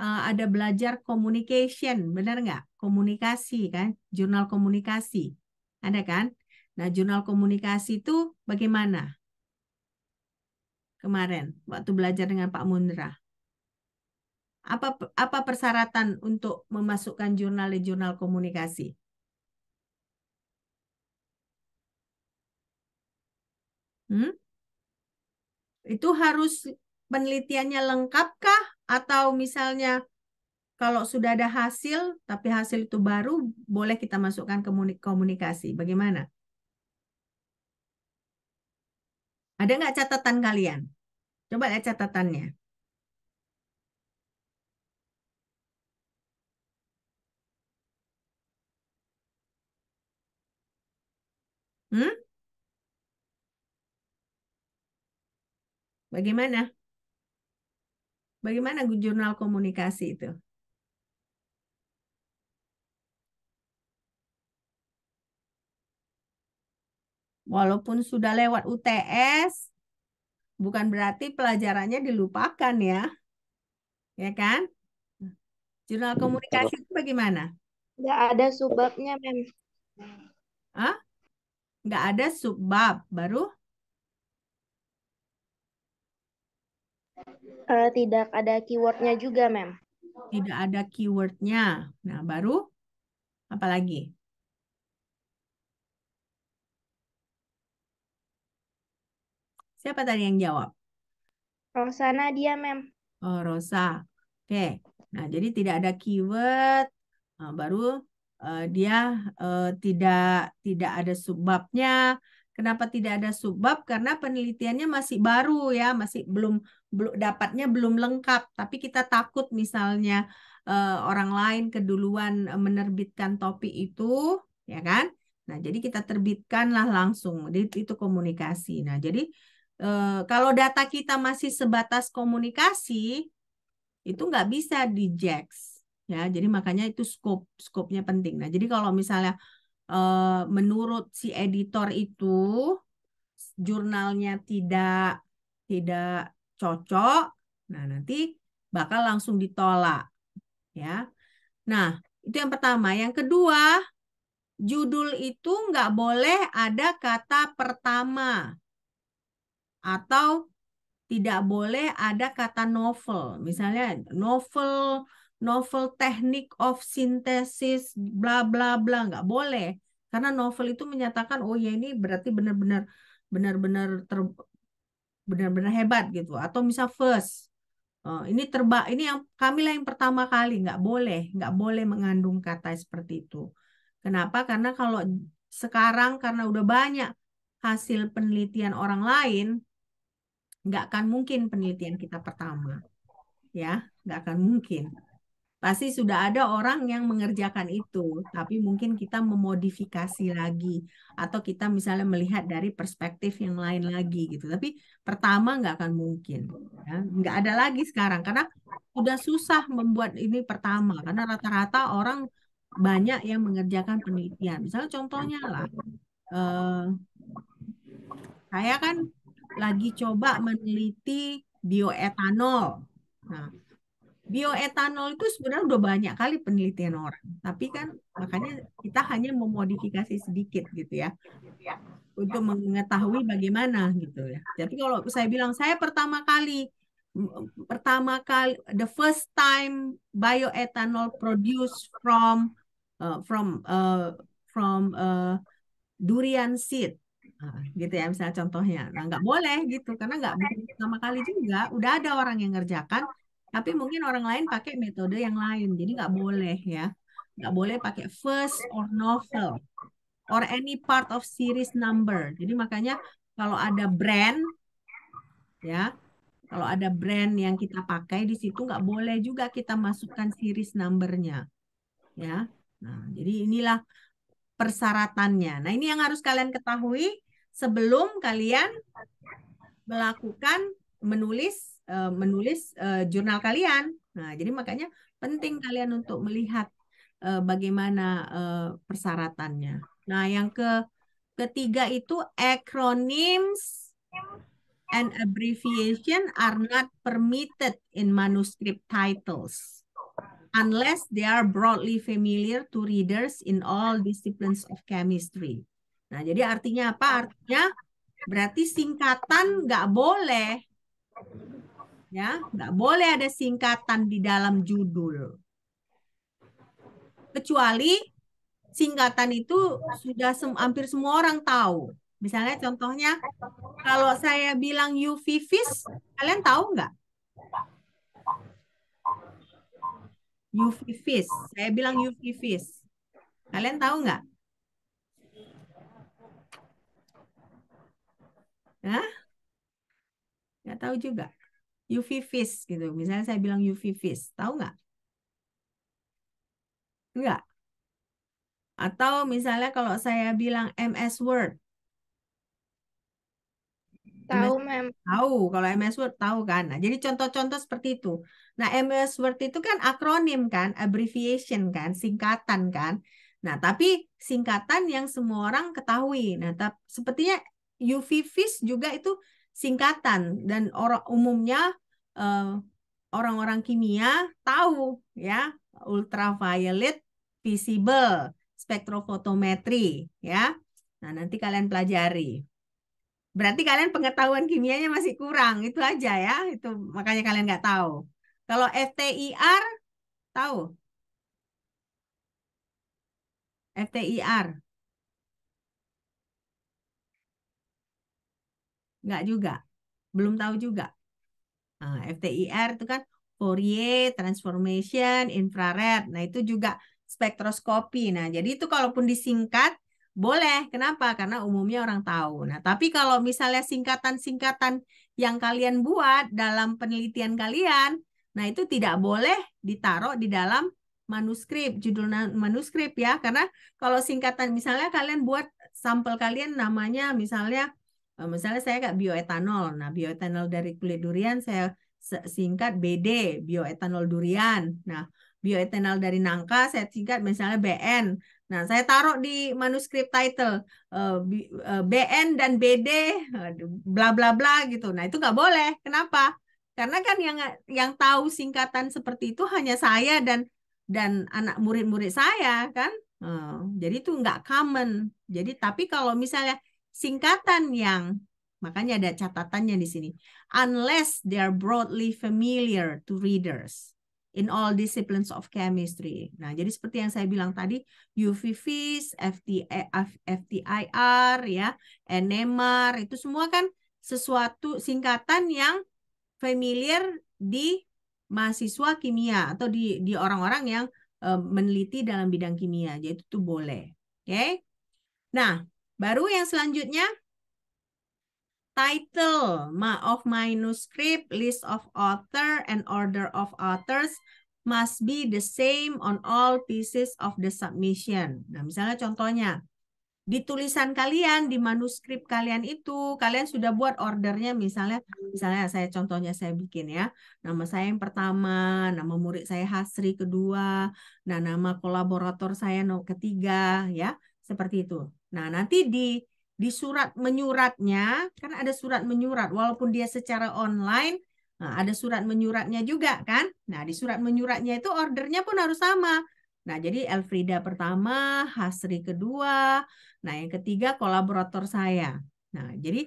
A: ada belajar communication benar nggak komunikasi kan jurnal komunikasi ada kan nah jurnal komunikasi itu bagaimana kemarin waktu belajar dengan Pak Mundra apa persyaratan untuk memasukkan jurnal di jurnal komunikasi? Hmm? Itu harus penelitiannya lengkapkah? Atau misalnya kalau sudah ada hasil, tapi hasil itu baru, boleh kita masukkan komunikasi. Bagaimana? Ada nggak catatan kalian? Coba lihat catatannya. Hmm? Bagaimana? Bagaimana jurnal komunikasi itu? Walaupun sudah lewat UTS, bukan berarti pelajarannya dilupakan ya. Ya kan? Jurnal komunikasi itu bagaimana?
B: Nggak ada subbabnya, Mem.
A: Hah? Nggak ada subbab. Baru
B: Tidak ada keywordnya juga, Mem.
A: tidak ada keywordnya. Nah, baru apa lagi? Siapa tadi yang jawab?
B: Rosana dia, Mem.
A: Oh, Rosa. Oke. Nah, jadi tidak ada keyword. Nah, baru dia tidak tidak ada subbabnya. Kenapa tidak ada subbab? Karena penelitiannya masih baru ya, masih belum dapatnya belum lengkap. Tapi kita takut misalnya orang lain keduluan menerbitkan topik itu, ya kan? Nah, jadi kita terbitkanlah langsung. Itu komunikasi. Nah, jadi kalau data kita masih sebatas komunikasi, itu nggak bisa di JAX ya. Jadi makanya itu skopnya penting. Nah, jadi kalau misalnya menurut si editor itu jurnalnya tidak cocok, nah nanti bakal langsung ditolak ya. Nah, itu yang pertama. Yang kedua, judul itu nggak boleh ada kata pertama atau tidak boleh ada kata novel. Misalnya novel novel technique of synthesis bla bla bla nggak boleh. Karena novel itu menyatakan oh ya ini berarti benar-benar benar-benar benar-benar hebat gitu. Atau misal first ini yang Kamilah yang pertama kali nggak boleh mengandung kata seperti itu. Kenapa? Karena kalau sekarang karena udah banyak hasil penelitian orang lain, nggak akan mungkin penelitian kita pertama, ya, nggak akan mungkin. Pasti sudah ada orang yang mengerjakan itu, tapi mungkin kita memodifikasi lagi, atau kita misalnya melihat dari perspektif yang lain lagi gitu. Tapi pertama nggak akan mungkin, ya. Nggak ada lagi sekarang karena sudah susah membuat ini pertama, karena rata-rata orang banyak yang mengerjakan penelitian. Misalnya contohnya lah, eh, saya kan lagi coba meneliti bioetanol. Nah, bioetanol itu sebenarnya udah banyak kali penelitian orang, tapi kan makanya kita hanya memodifikasi sedikit gitu ya untuk mengetahui bagaimana gitu ya. Jadi kalau saya bilang saya pertama kali the first time bioethanol produced from durian seed. Nah, gitu ya misalnya contohnya. Nah, nggak boleh gitu karena nggak bukan pertama kali juga. Udah ada orang yang ngerjakan, tapi mungkin orang lain pakai metode yang lain. Jadi nggak boleh ya. Nggak boleh pakai first or novel or any part of series number. Jadi makanya kalau ada brand ya, kalau ada brand yang kita pakai di situ nggak boleh juga kita masukkan series numbernya ya. Nah, jadi inilah persyaratannya. Nah, ini yang harus kalian ketahui sebelum kalian melakukan menulis jurnal kalian. Nah, jadi makanya penting kalian untuk melihat bagaimana persyaratannya. Nah, yang ketiga itu acronyms and abbreviation are not permitted in manuscript titles unless they are broadly familiar to readers in all disciplines of chemistry. Nah, jadi artinya apa? Artinya berarti singkatan nggak boleh, ya, nggak boleh ada singkatan di dalam judul. Kecuali singkatan itu sudah hampir semua orang tahu. Misalnya contohnya, kalau saya bilang UV vis, kalian tahu nggak? UV vis, saya bilang UV vis. Kalian tahu nggak? Hah? Nggak tahu juga. UV vis gitu. Misalnya saya bilang UV vis, tahu nggak? Nggak. Atau misalnya kalau saya bilang MS Word,
B: Tahu,
A: MS
B: Mem.
A: tahu. Kalau MS Word tahu kan. Nah, jadi contoh-contoh seperti itu. Nah, MS Word itu kan akronim kan, abbreviation kan, singkatan kan. Nah, tapi singkatan yang semua orang ketahui. Nah, sepertinya UV-VIS juga itu singkatan dan orang umumnya orang-orang kimia tahu ya, ultraviolet visible spektrofotometri ya. Nah, nanti kalian pelajari. Berarti kalian pengetahuan kimianya masih kurang, itu aja ya. Itu makanya kalian nggak tahu. Kalau FTIR tahu? FTIR nggak juga, belum tahu juga. Nah, FTIR itu kan Fourier Transformation Infrared. Nah, itu juga spektroskopi. Nah, jadi itu kalaupun disingkat boleh. Kenapa? Karena umumnya orang tahu. Nah, tapi kalau misalnya singkatan-singkatan yang kalian buat dalam penelitian kalian, nah itu tidak boleh ditaruh di dalam manuskrip, judul manuskrip ya. Karena kalau singkatan misalnya kalian buat sampel kalian namanya misalnya saya nggak bioetanol. Nah, bioetanol dari kulit durian saya singkat BD, bioetanol durian. Nah, bioetanol dari nangka saya singkat misalnya BN. Nah, saya taruh di manuskrip title BN dan BD bla bla bla gitu. Nah, itu nggak boleh. Kenapa? Karena kan yang tahu singkatan seperti itu hanya saya dan anak murid-murid saya kan. Jadi itu nggak common. Jadi tapi kalau misalnya singkatan yang makanya ada catatannya di sini. Unless they are broadly familiar to readers in all disciplines of chemistry. Nah, jadi seperti yang saya bilang tadi, UV-VIS, FTIR, ya, NMR, itu semua kan sesuatu singkatan yang familiar di mahasiswa kimia atau di orang-orang yang meneliti dalam bidang kimia. Jadi itu boleh. Oke. Nah, baru yang selanjutnya title of manuscript, list of author, and order of authors must be the same on all pieces of the submission. Nah, misalnya contohnya, di tulisan kalian, di manuskrip kalian itu, kalian sudah buat ordernya, misalnya contohnya saya bikin ya, nama saya yang pertama, nama murid saya Hasri kedua, nah nama kolaborator saya ketiga, ya, seperti itu. Nah, nanti di surat menyuratnya, kan ada surat menyurat, walaupun dia secara online, nah, ada surat menyuratnya juga kan. Nah, di surat menyuratnya itu ordernya pun harus sama. Nah, jadi Elfrida pertama, Hasri kedua, nah yang ketiga kolaborator saya. Nah, jadi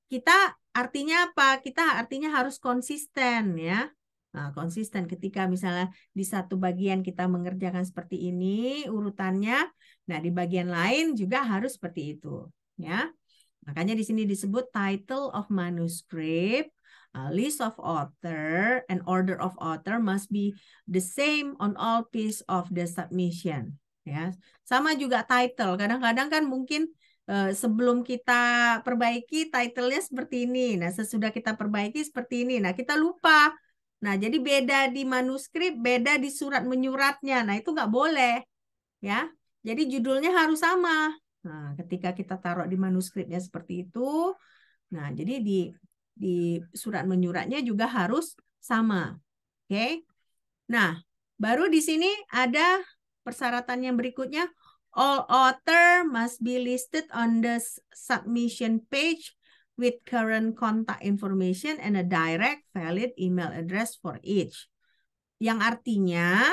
A: kita artinya apa? Kita artinya harus konsisten ya. Nah, konsisten ketika misalnya di satu bagian kita mengerjakan seperti ini urutannya, nah di bagian lain juga harus seperti itu, ya. Makanya di sini disebut title of manuscript, list of author, and order of author must be the same on all piece of the submission. Ya, sama juga title. Kadang-kadang kan mungkin sebelum kita perbaiki title-nya seperti ini. Nah, sesudah kita perbaiki seperti ini. Nah, kita lupa. Nah, jadi beda di manuskrip, beda di surat menyuratnya. Nah, itu nggak boleh. Ya, jadi judulnya harus sama. Nah, ketika kita taruh di manuskripnya seperti itu, nah, jadi di surat menyuratnya juga harus sama. Oke. Nah, baru di sini ada persyaratan yang berikutnya. All author must be listed on the submission page with current contact information and a direct valid email address for each. Yang artinya,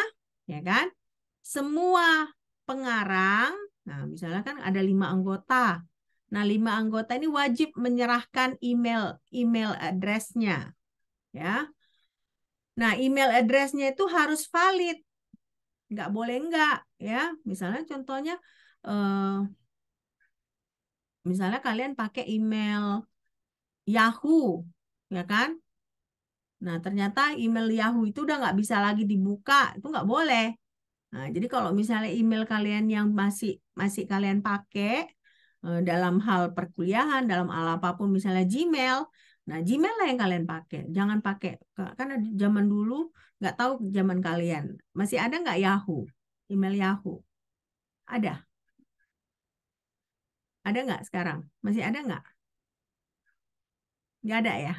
A: ya kan, semua pengarang, nah misalnya kan ada 5 anggota. Nah, 5 anggota ini wajib menyerahkan email address-nya, ya. Nah, email address-nya itu harus valid, nggak boleh enggak, ya. Misalnya contohnya, misalnya kalian pakai email Yahoo, ya kan? Nah, ternyata email Yahoo itu udah nggak bisa lagi dibuka, itu nggak boleh. Nah, jadi kalau misalnya email kalian yang masih kalian pakai dalam hal perkuliahan, dalam hal apapun, misalnya Gmail, nah Gmail lah yang kalian pakai. Jangan pakai, karena zaman dulu nggak tahu zaman kalian masih ada nggak Yahoo, email Yahoo? Ada, ada nggak sekarang? Masih ada nggak? Nggak ada ya.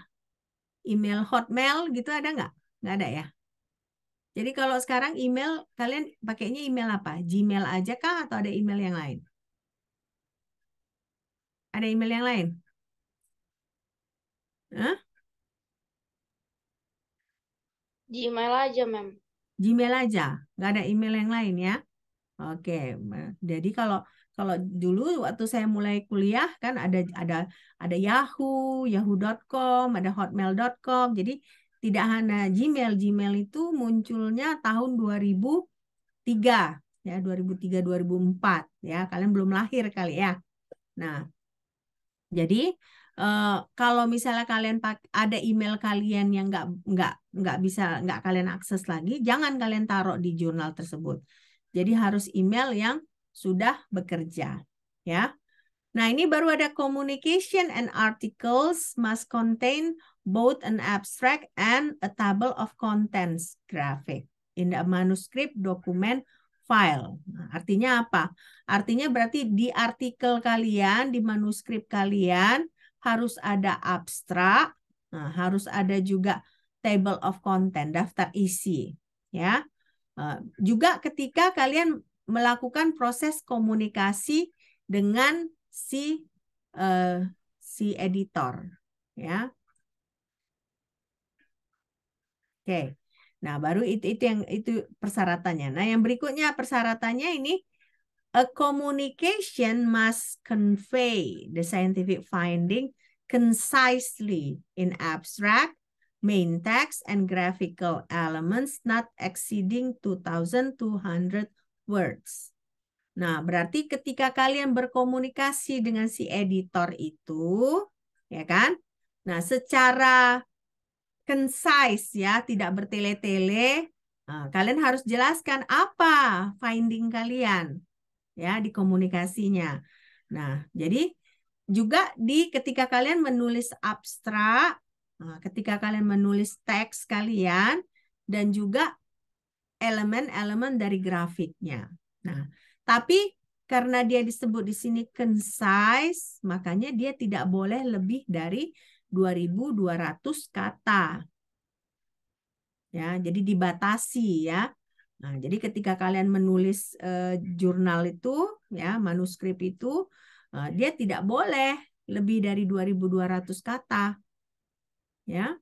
A: Email Hotmail gitu ada nggak? Nggak ada ya. Jadi kalau sekarang email, kalian pakainya email apa? Gmail aja kah atau ada email yang lain? Ada email yang lain? Hah?
B: Gmail aja, Mem.
A: Gmail aja, nggak ada email yang lain ya? Oke, jadi kalau kalau dulu waktu saya mulai kuliah kan ada Yahoo, yahoo.com, ada hotmail.com. Jadi tidak hanya Gmail, Gmail itu munculnya tahun 2003 ya, 2003 2004 ya. Kalian belum lahir kali ya. Nah, jadi kalau misalnya kalian ada email kalian yang nggak bisa nggak kalian akses lagi, jangan kalian taruh di jurnal tersebut. Jadi harus email yang sudah bekerja, ya. Nah, ini baru ada communication and articles must contain both an abstract and a table of contents graphic in the manuscript document file. Nah, artinya apa? Artinya berarti di artikel kalian, di manuskrip kalian harus ada abstrak, nah, harus ada juga table of content, daftar isi, ya. Juga ketika kalian melakukan proses komunikasi dengan si editor, ya. Oke. Nah, baru itu persyaratannya. Nah, yang berikutnya persyaratannya ini a communication must convey the scientific finding concisely in abstract, main text, and graphical elements not exceeding 2,200 words. Nah, berarti ketika kalian berkomunikasi dengan si editor itu, ya kan? Nah, secara concise ya, tidak bertele-tele, kalian harus jelaskan apa finding kalian ya di komunikasinya. Nah, jadi juga ketika kalian menulis abstrak, ketika kalian menulis teks kalian dan juga elemen-elemen dari grafiknya. Nah, tapi karena dia disebut di sini concise, makanya dia tidak boleh lebih dari 2.200 kata. Ya, jadi dibatasi ya. Nah, jadi ketika kalian menulis jurnal itu, ya, manuskrip itu, dia tidak boleh lebih dari 2.200 kata. Ya.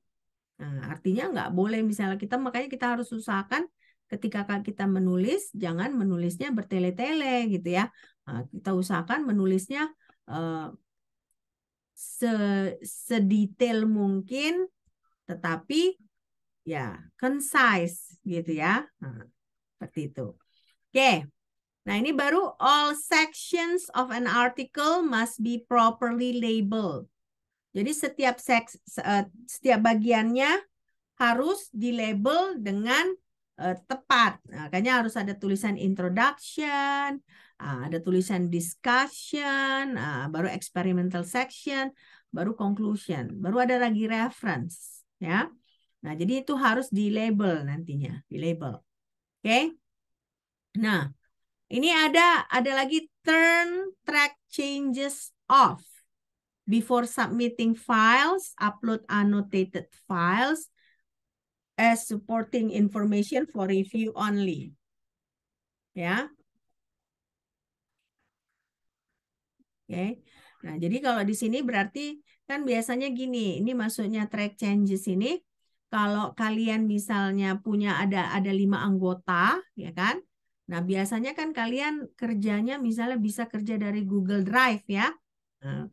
A: Nah, artinya nggak boleh misalnya makanya kita harus usahakan ketika kita menulis, jangan menulisnya bertele-tele gitu ya. Nah, kita usahakan menulisnya sedetail mungkin, tetapi ya concise gitu ya. Nah, seperti itu. Oke. Nah, ini baru all sections of an article must be properly labeled. Jadi setiap bagiannya harus dilabel dengan tepat. Nah, makanya harus ada tulisan introduction, ada tulisan discussion, baru experimental section, baru conclusion, baru ada lagi reference, ya. Nah, jadi itu harus dilabel nantinya, dilabel. Oke. Nah, ini ada lagi turn track changes off before submitting files, upload annotated files as supporting information for review only. Ya. Oke. Nah, jadi kalau di sini berarti kan biasanya gini, ini maksudnya track changes ini kalau kalian misalnya punya ada 5 anggota, ya kan? Nah, biasanya kan kalian kerjanya misalnya bisa kerja dari Google Drive ya. Nah,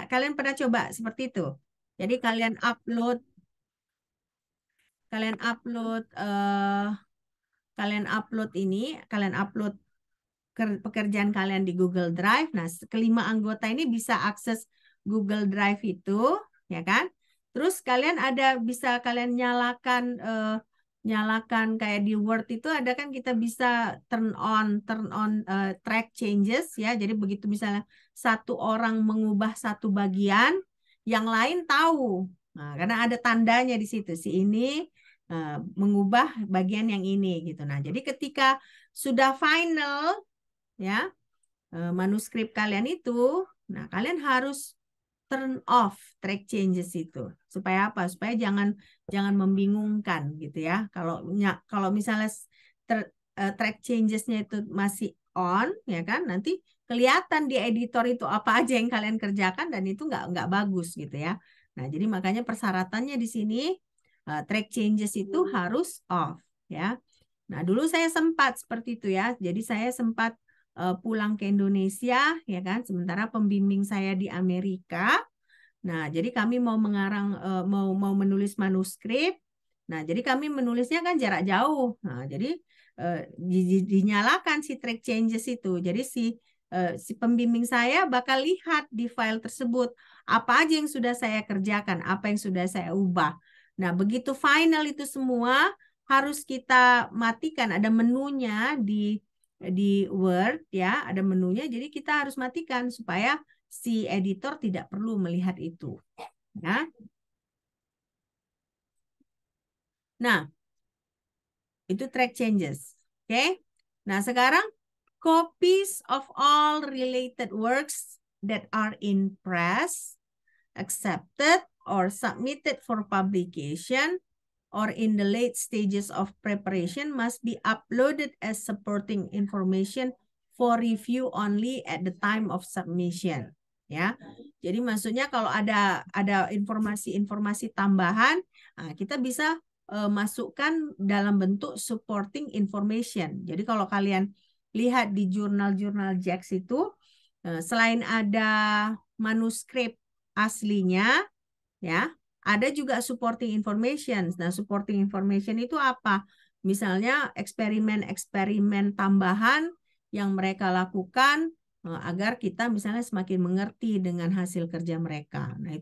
A: kalian pernah coba seperti itu. Jadi kalian upload pekerjaan kalian di Google Drive. Nah, kelima anggota ini bisa akses Google Drive itu, ya kan? Terus kalian bisa kalian nyalakan kayak di Word itu ada kan kita bisa turn on track changes ya. Jadi begitu misalnya satu orang mengubah satu bagian, yang lain tahu. Nah, karena ada tandanya di situ si ini mengubah bagian yang ini gitu. Nah, jadi ketika sudah final ya manuskrip kalian itu, nah kalian harus turn off track changes itu. Supaya apa? Supaya jangan membingungkan gitu ya. Kalau misalnya track changesnya itu masih on, ya kan? Nanti kelihatan di editor itu apa aja yang kalian kerjakan dan itu nggak bagus gitu ya. Nah, jadi makanya persyaratannya di sini track changes itu harus off ya. Nah, dulu saya sempat seperti itu ya. Jadi saya sempat pulang ke Indonesia ya kan, sementara pembimbing saya di Amerika. Nah, jadi kami mau mau menulis manuskrip. Nah, jadi kami menulisnya kan jarak jauh. Nah, jadi dinyalakan si track changes itu. Jadi si pembimbing saya bakal lihat di file tersebut apa aja yang sudah saya kerjakan, apa yang sudah saya ubah. Nah, begitu final itu semua harus kita matikan. Ada menunya di Word ya, ada menunya. Jadi kita harus matikan supaya si editor tidak perlu melihat itu. Ya. Nah, itu track changes. Oke. Nah, sekarang copies of all related works that are in press, accepted or submitted for publication or in the late stages of preparation must be uploaded as supporting information for review only at the time of submission. Ya, jadi maksudnya kalau ada informasi-informasi tambahan, nah kita bisa masukkan dalam bentuk supporting information. Jadi kalau kalian lihat di jurnal-jurnal JAKS itu, selain ada manuskrip aslinya, ya, ada juga supporting information. Nah, supporting information itu apa? Misalnya eksperimen-eksperimen tambahan yang mereka lakukan agar kita misalnya semakin mengerti dengan hasil kerja mereka. Nah,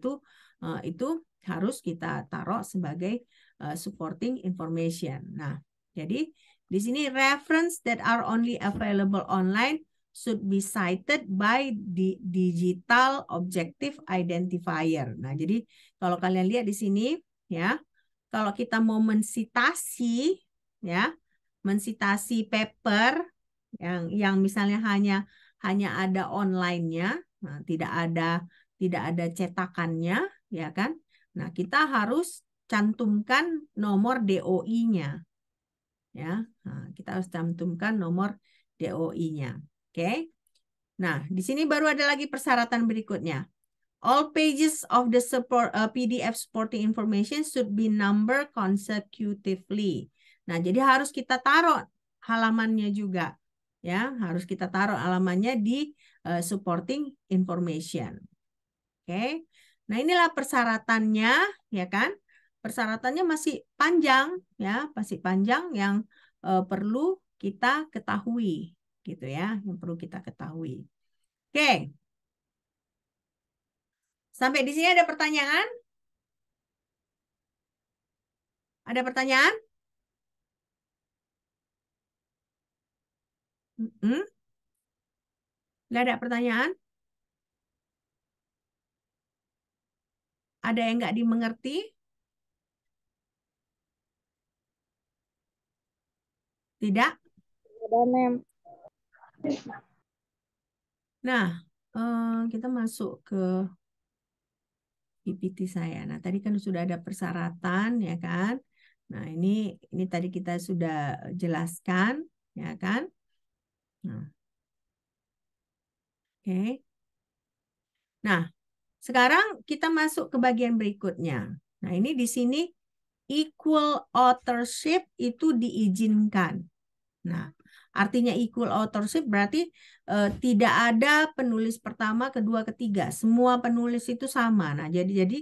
A: itu harus kita taruh sebagai supporting information. Nah, jadi di sini reference that are only available online should be cited by digital objective identifier. Nah, jadi kalau kalian lihat di sini ya, kalau kita mau mensitasi ya, mensitasi paper yang misalnya hanya ada online-nya, nah, tidak ada cetakannya ya kan. Nah, kita harus cantumkan nomor DOI-nya. Ya. Nah, kita harus cantumkan nomor DOI-nya. Oke. Nah, di sini baru ada lagi persyaratan berikutnya. All pages of the PDF supporting information should be numbered consecutively. Nah, jadi harus kita taruh halamannya juga. Ya, harus kita taruh halamannya di supporting information. Oke. Nah, inilah persyaratannya, ya kan? Persyaratannya masih panjang, ya, masih panjang yang perlu kita ketahui, gitu ya, yang perlu kita ketahui. Oke. Sampai di sini ada pertanyaan? Ada pertanyaan? Nggak ada pertanyaan? Ada yang nggak dimengerti? Tidak?
B: Ada, Mem.
A: Nah, kita masuk ke PPT saya. Nah, tadi kan sudah ada persyaratan, ya kan? Nah, ini tadi kita sudah jelaskan, ya kan? Nah, oke. Nah, sekarang kita masuk ke bagian berikutnya. Nah, ini di sini equal authorship itu diizinkan. Nah, artinya equal authorship berarti tidak ada penulis pertama, kedua, ketiga. Semua penulis itu sama. Nah, jadi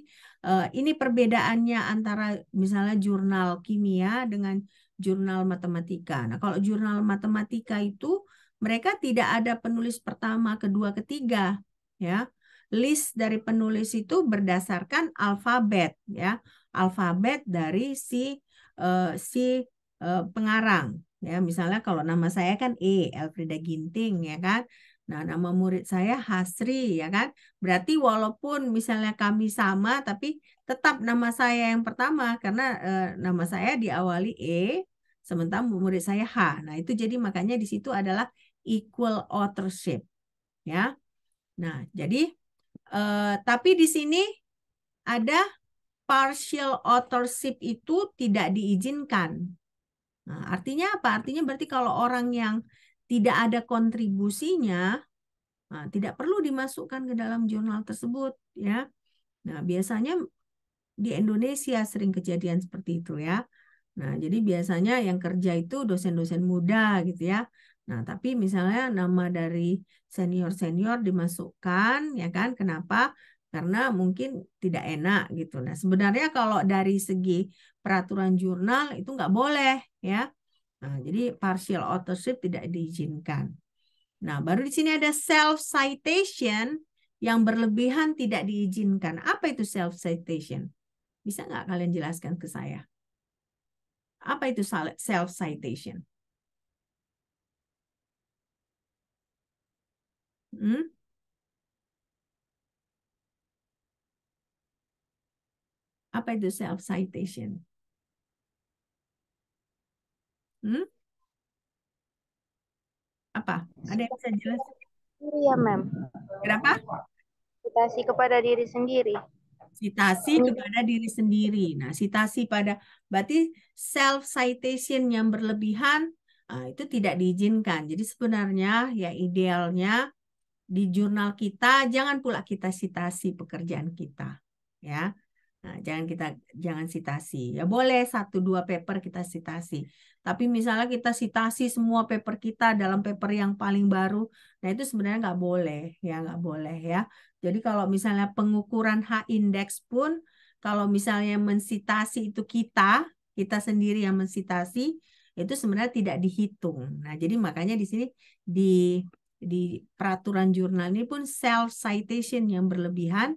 A: ini perbedaannya antara misalnya jurnal kimia dengan jurnal matematika. Nah, kalau jurnal matematika itu mereka tidak ada penulis pertama, kedua, ketiga, ya. List dari penulis itu berdasarkan alfabet, ya. Alfabet dari si pengarang. Ya, misalnya kalau nama saya kan Elfrida Ginting, ya kan. Nah, nama murid saya Hasri, ya kan. Berarti walaupun misalnya kami sama, tapi tetap nama saya yang pertama karena nama saya diawali sementara murid saya H. Nah, itu jadi makanya di situ adalah equal authorship, ya. Nah, jadi Tapi di sini ada partial authorship itu tidak diizinkan. Nah, artinya apa? Artinya berarti kalau orang yang tidak ada kontribusinya, nah, tidak perlu dimasukkan ke dalam jurnal tersebut, ya. Nah, biasanya di Indonesia sering kejadian seperti itu, ya. Nah, jadi biasanya yang kerja itu dosen-dosen muda gitu ya. Nah, tapi misalnya nama dari senior-senior dimasukkan, ya kan? Kenapa? Karena mungkin tidak enak gitu. Nah, sebenarnya kalau dari segi peraturan jurnal itu nggak boleh, ya. Nah, jadi partial authorship tidak diizinkan. Nah, baru di sini ada self-citation yang berlebihan tidak diizinkan. Apa itu self-citation? Bisa nggak kalian jelaskan ke saya? Apa itu self-citation? Apa itu self-citation? Apa? Ada yang bisa jelaskan?
B: Iya, Mem.
A: Kenapa?
B: Citasi kepada diri sendiri.
A: Citasi kepada diri sendiri. Nah, citasi pada berarti self-citation yang berlebihan itu tidak diizinkan. Jadi sebenarnya ya idealnya di jurnal kita jangan pula kita citasi pekerjaan kita, ya. Nah, jangan citasi. Ya boleh 1-2 paper kita citasi. Tapi misalnya kita citasi semua paper kita dalam paper yang paling baru, nah itu sebenarnya nggak boleh, ya nggak boleh ya. Jadi kalau misalnya pengukuran H-index pun, kalau misalnya mensitasi itu kita sendiri yang mensitasi, itu sebenarnya tidak dihitung. Nah, jadi makanya di sini di peraturan jurnal ini pun self citation yang berlebihan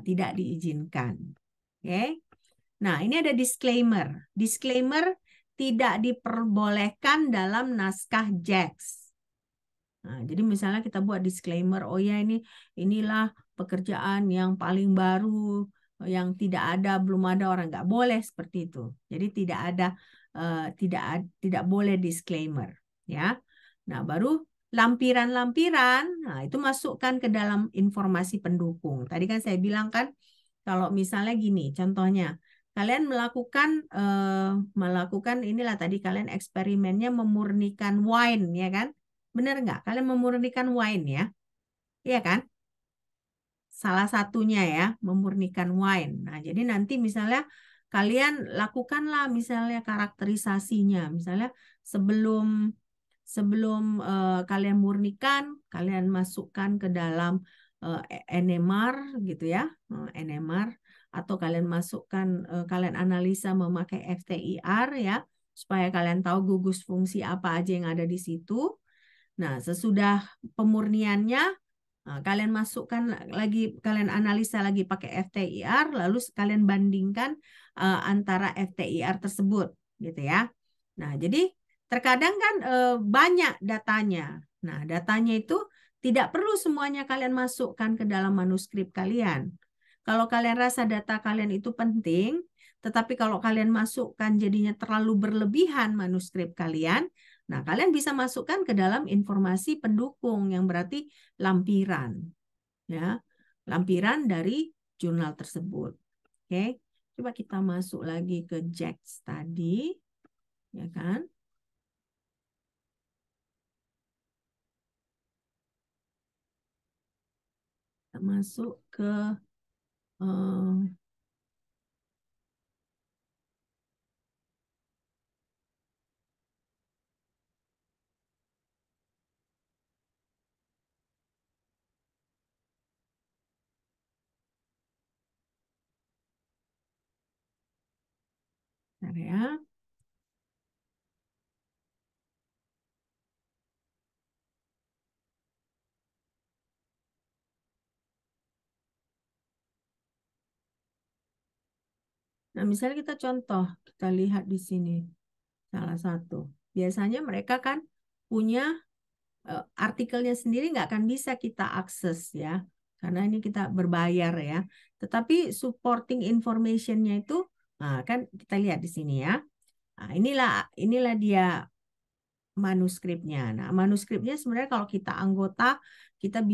A: tidak diizinkan. Oke. Nah, ini ada disclaimer. Disclaimer tidak diperbolehkan dalam naskah JAX. Nah, jadi misalnya kita buat disclaimer, oh ya inilah pekerjaan yang paling baru, yang belum ada orang, nggak boleh seperti itu. Jadi tidak boleh disclaimer, ya. Nah, baru lampiran-lampiran, nah itu masukkan ke dalam informasi pendukung. Tadi kan saya bilang kan, kalau misalnya gini, contohnya, kalian melakukan inilah tadi kalian eksperimennya memurnikan wine, ya kan? Benar nggak? Kalian memurnikan wine ya? Iya kan? Salah satunya ya, memurnikan wine. Nah, jadi nanti misalnya kalian lakukanlah misalnya karakterisasinya. Misalnya sebelum kalian murnikan, kalian masukkan ke dalam NMR gitu ya, NMR, atau kalian masukkan, kalian analisa memakai FTIR ya, supaya kalian tahu gugus fungsi apa aja yang ada di situ. Nah, sesudah pemurniannya, kalian masukkan lagi, kalian analisa lagi pakai FTIR, lalu kalian bandingkan antara FTIR tersebut, gitu ya. Nah, jadi terkadang kan banyak datanya. Nah, datanya itu tidak perlu semuanya kalian masukkan ke dalam manuskrip kalian. Kalau kalian rasa data kalian itu penting, tetapi kalau kalian masukkan jadinya terlalu berlebihan manuskrip kalian, nah kalian bisa masukkan ke dalam informasi pendukung yang berarti lampiran, ya, lampiran dari jurnal tersebut. Oke, coba kita masuk lagi ke JAX tadi, ya kan? Kita masuk ke ya. Nah, misalnya kita contoh, kita lihat di sini salah satu. Biasanya mereka kan punya artikelnya sendiri, nggak akan bisa kita akses ya, karena ini kita berbayar ya. Tetapi supporting information-nya itu, nah, kan kita lihat di sini ya. Nah, inilah dia manuskripnya. Nah, manuskripnya sebenarnya kalau kita anggota, kita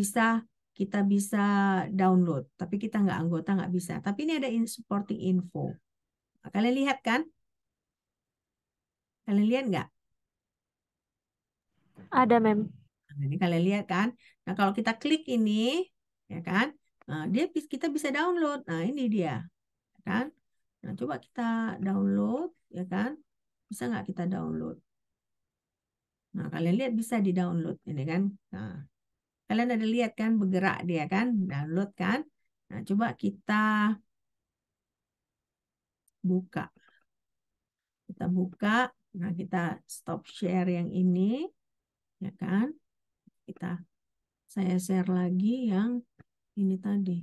A: kita bisa download. Tapi kita nggak anggota, nggak bisa. Tapi ini ada supporting info. Nah, kalian lihat kan? Kalian lihat nggak?
D: Ada, mem.
A: Nah, ini kalian lihat kan? Nah, kalau kita klik ini, ya kan? Nah, kita bisa download. Nah, ini dia, ya kan? Nah, coba kita download, ya kan? Bisa nggak kita download? Nah, kalian lihat bisa di-download ini kan? Nah, kalian ada lihat kan bergerak dia kan? Download kan? Nah, coba kita buka. Kita buka. Nah, kita stop share yang ini, ya kan? Saya share lagi yang ini tadi.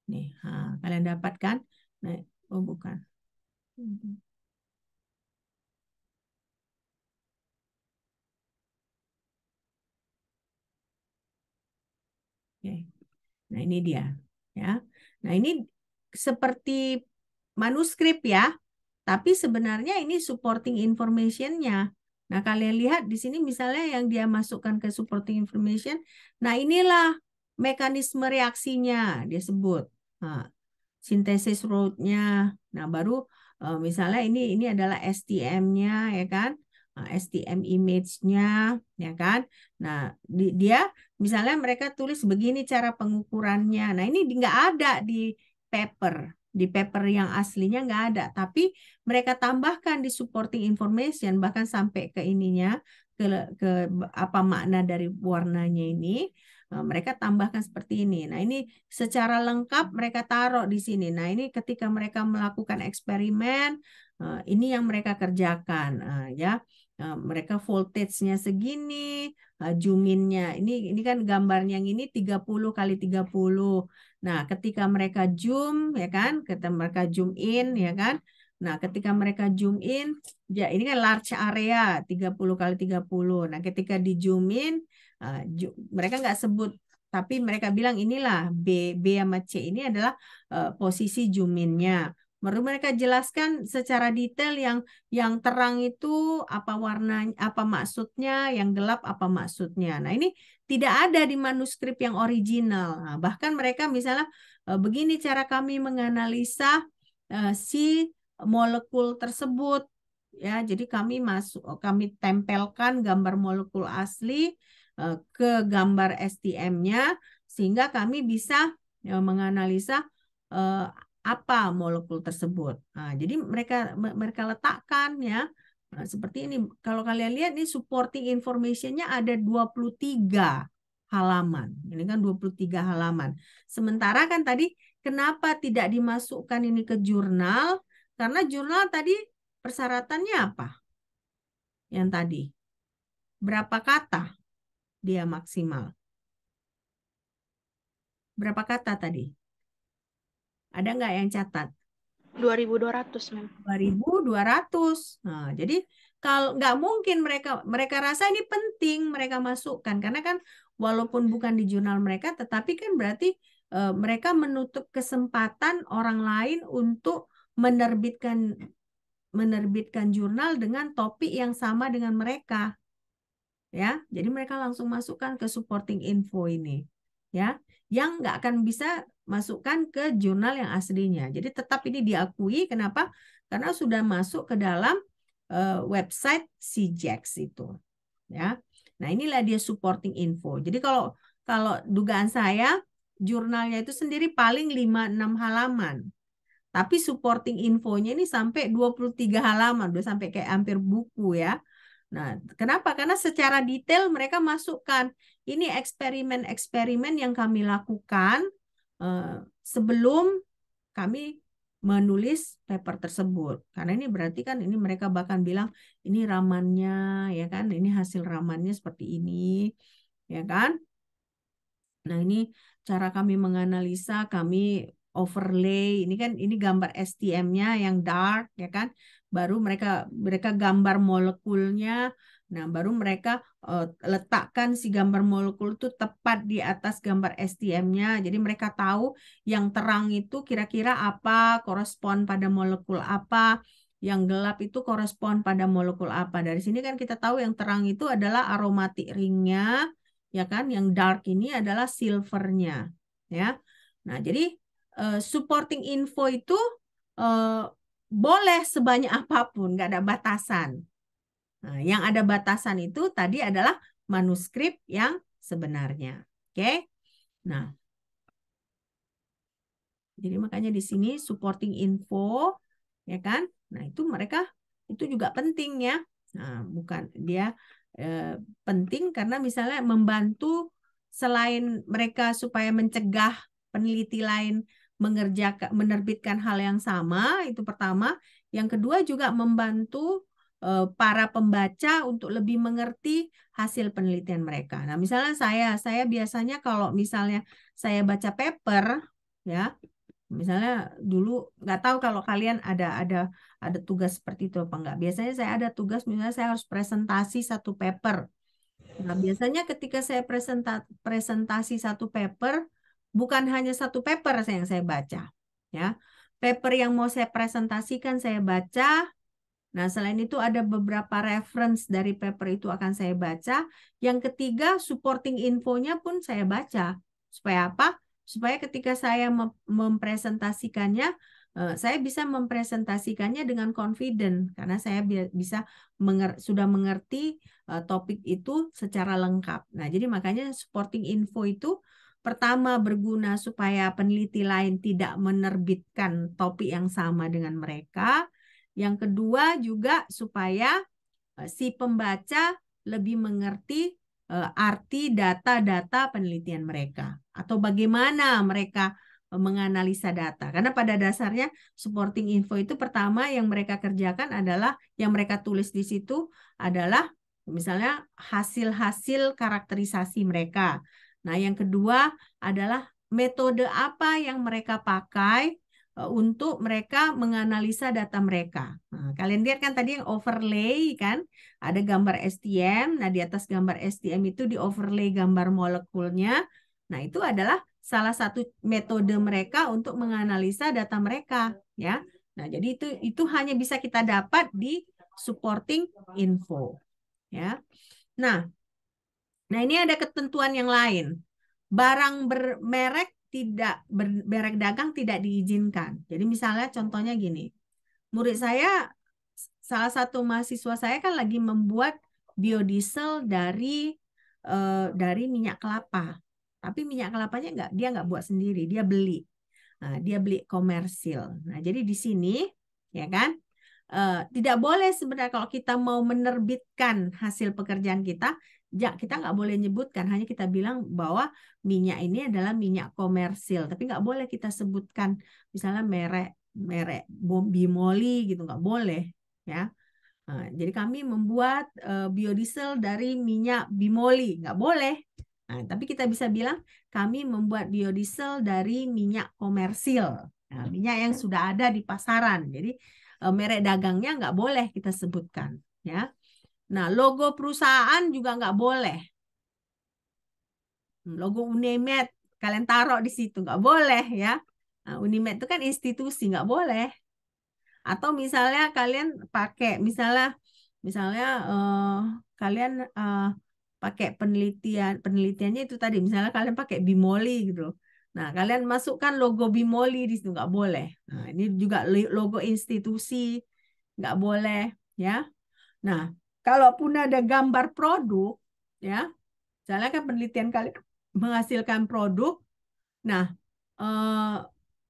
A: Nih, kalian dapatkan? Nah, oh bukan. Oke. Nah, ini dia, ya. Nah, ini seperti manuskrip ya, tapi sebenarnya ini supporting information-nya. Nah, kalian lihat di sini misalnya yang dia masukkan ke supporting information. Nah, inilah mekanisme reaksinya dia sebut. Nah, sintesis route-nya. Nah, baru misalnya ini adalah STM-nya ya kan? Nah, STM image-nya ya kan? Nah, dia misalnya mereka tulis begini cara pengukurannya. Nah, ini nggak ada di paper. Di paper yang aslinya nggak ada, tapi mereka tambahkan di supporting information bahkan sampai ke ininya ke apa makna dari warnanya ini. Mereka tambahkan seperti ini. Nah, ini secara lengkap mereka taruh di sini. Nah, ini ketika mereka melakukan eksperimen, ini yang mereka kerjakan, ya. Mereka voltage-nya segini, zoom in-nya. Ini kan gambarnya yang ini 30 kali 30. Nah, ketika mereka zoom, ya kan, ketika mereka zoom in, ya kan. Nah, ketika mereka zoom in, ya ini kan large area 30 kali 30. Nah, ketika di zoom in, mereka nggak sebut, tapi mereka bilang inilah B sama C ini adalah posisi zoom in-nya. Baru mereka jelaskan secara detail yang terang itu apa warnanya, apa maksudnya, yang gelap apa maksudnya. Nah, ini tidak ada di manuskrip yang original. Nah, bahkan mereka misalnya begini cara kami menganalisa si molekul tersebut, ya. Jadi kami tempelkan gambar molekul asli ke gambar STM-nya sehingga kami bisa menganalisa apa molekul tersebut. Nah, jadi mereka letakkan ya seperti ini. Kalau kalian lihat nih supporting information-nya ada 23 halaman. Ini kan 23 halaman. Sementara kan tadi kenapa tidak dimasukkan ini ke jurnal? Karena jurnal tadi persyaratannya apa? Yang tadi. Berapa kata dia maksimal? Berapa kata tadi? Ada nggak yang catat?
B: 2.200, mem.
A: 2.200. Nah, jadi kalau nggak mungkin mereka rasa ini penting mereka masukkan karena kan walaupun bukan di jurnal mereka, tetapi kan berarti mereka menutup kesempatan orang lain untuk menerbitkan jurnal dengan topik yang sama dengan mereka. Ya, jadi mereka langsung masukkan ke supporting info ini, ya, yang nggak akan bisa masukkan ke jurnal yang aslinya. Jadi tetap ini diakui, kenapa? Karena sudah masuk ke dalam website CJEX itu, ya. Nah, inilah dia supporting info. Jadi kalau dugaan saya jurnalnya itu sendiri paling 5-6 halaman. Tapi supporting infonya ini sampai 23 halaman, udah sampai kayak hampir buku ya. Nah, kenapa? Karena secara detail mereka masukkan ini eksperimen-eksperimen yang kami lakukan sebelum kami menulis paper tersebut. Karena ini berarti kan ini mereka bahkan bilang ini ramannya, ya kan? Ini hasil ramannya seperti ini, ya kan? Nah, ini cara kami menganalisa, kami overlay. Ini kan ini gambar STM-nya yang dark, ya kan? Baru mereka gambar molekulnya. Nah, baru mereka letakkan si gambar molekul itu tepat di atas gambar STM-nya. Jadi mereka tahu yang terang itu kira-kira apa, korespon pada molekul apa, yang gelap itu korespon pada molekul apa. Dari sini kan kita tahu yang terang itu adalah aromatic ring-nya, ya kan? Yang dark ini adalah silvernya, ya. Nah, jadi supporting info itu boleh sebanyak apapun, nggak ada batasan. Nah, yang ada batasan itu tadi adalah manuskrip yang sebenarnya. Oke? Nah, jadi makanya di sini supporting info, ya kan? Nah, itu mereka itu juga penting ya. Nah, bukan dia penting karena misalnya membantu selain mereka supaya mencegah peneliti lain menerbitkan hal yang sama, itu pertama. Yang kedua juga membantu para pembaca untuk lebih mengerti hasil penelitian mereka. Nah, misalnya saya biasanya kalau misalnya saya baca paper, ya, misalnya dulu nggak tahu kalau kalian ada tugas seperti itu apa enggak. Biasanya saya ada tugas misalnya saya harus presentasi satu paper. Nah, biasanya ketika saya presentasi satu paper, bukan hanya satu paper yang saya baca, ya. Paper yang mau saya presentasikan saya baca. Nah, selain itu ada beberapa reference dari paper itu akan saya baca. Yang ketiga, supporting infonya pun saya baca. Supaya apa? Supaya ketika saya mempresentasikannya, saya bisa mempresentasikannya dengan confident karena saya bisa sudah mengerti topik itu secara lengkap. Nah, jadi makanya supporting info itu pertama berguna supaya peneliti lain tidak menerbitkan topik yang sama dengan mereka. Yang kedua juga supaya si pembaca lebih mengerti arti data-data penelitian mereka atau bagaimana mereka menganalisa data. Karena pada dasarnya supporting info itu pertama yang mereka kerjakan adalah yang mereka tulis di situ adalah misalnya hasil-hasil karakterisasi mereka. Nah, yang kedua adalah metode apa yang mereka pakai untuk mereka menganalisa data mereka. Nah, kalian lihat kan tadi yang overlay kan, ada gambar STM. Nah, di atas gambar STM itu di overlay gambar molekulnya. Nah, itu adalah salah satu metode mereka untuk menganalisa data mereka, ya. Nah, jadi itu hanya bisa kita dapat di supporting info, ya. Nah, ini ada ketentuan yang lain. Barang bermerek bermerek dagang tidak diizinkan. Jadi misalnya contohnya gini. Murid saya, salah satu mahasiswa saya kan lagi membuat biodiesel dari minyak kelapa. Tapi minyak kelapanya dia nggak buat sendiri, dia beli. Nah, dia beli komersil. Nah, jadi di sini ya kan tidak boleh sebenarnya kalau kita mau menerbitkan hasil pekerjaan kita nggak boleh nyebutkan, hanya kita bilang bahwa minyak ini adalah minyak komersil, tapi nggak boleh kita sebutkan misalnya merek Bimoli gitu, nggak boleh ya. Nah, jadi kami membuat biodiesel dari minyak Bimoli, nggak boleh. Nah, tapi kita bisa bilang kami membuat biodiesel dari minyak komersil, nah, minyak yang sudah ada di pasaran. Jadi merek dagangnya nggak boleh kita sebutkan, ya. Nah, logo perusahaan juga nggak boleh. Logo Unimed kalian taruh di situ nggak boleh, ya. Nah, Unimed itu kan institusi, nggak boleh. Atau misalnya kalian pakai misalnya kalian pakai penelitiannya itu tadi misalnya kalian pakai Bimoli gitu. Nah, kalian masukkan logo Bimoli di situ nggak boleh. Nah, ini juga logo institusi nggak boleh, ya. Nah, kalaupun ada gambar produk, ya, misalnya kan penelitian kalian menghasilkan produk, nah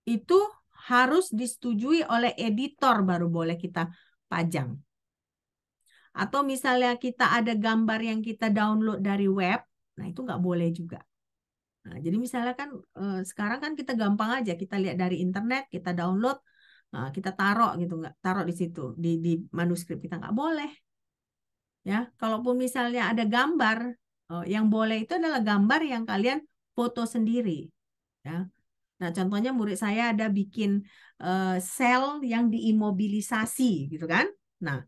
A: itu harus disetujui oleh editor baru boleh kita pajang. Atau misalnya kita ada gambar yang kita download dari web, nah itu nggak boleh juga. Nah, jadi misalnya kan sekarang kan kita gampang aja, kita lihat dari internet, kita download, kita taruh gitu, nggak taruh di situ di manuskrip kita nggak boleh. Ya, kalaupun misalnya ada gambar, yang boleh itu adalah gambar yang kalian foto sendiri. Ya. Nah, contohnya murid saya ada bikin sel yang diimobilisasi, gitu kan? Nah,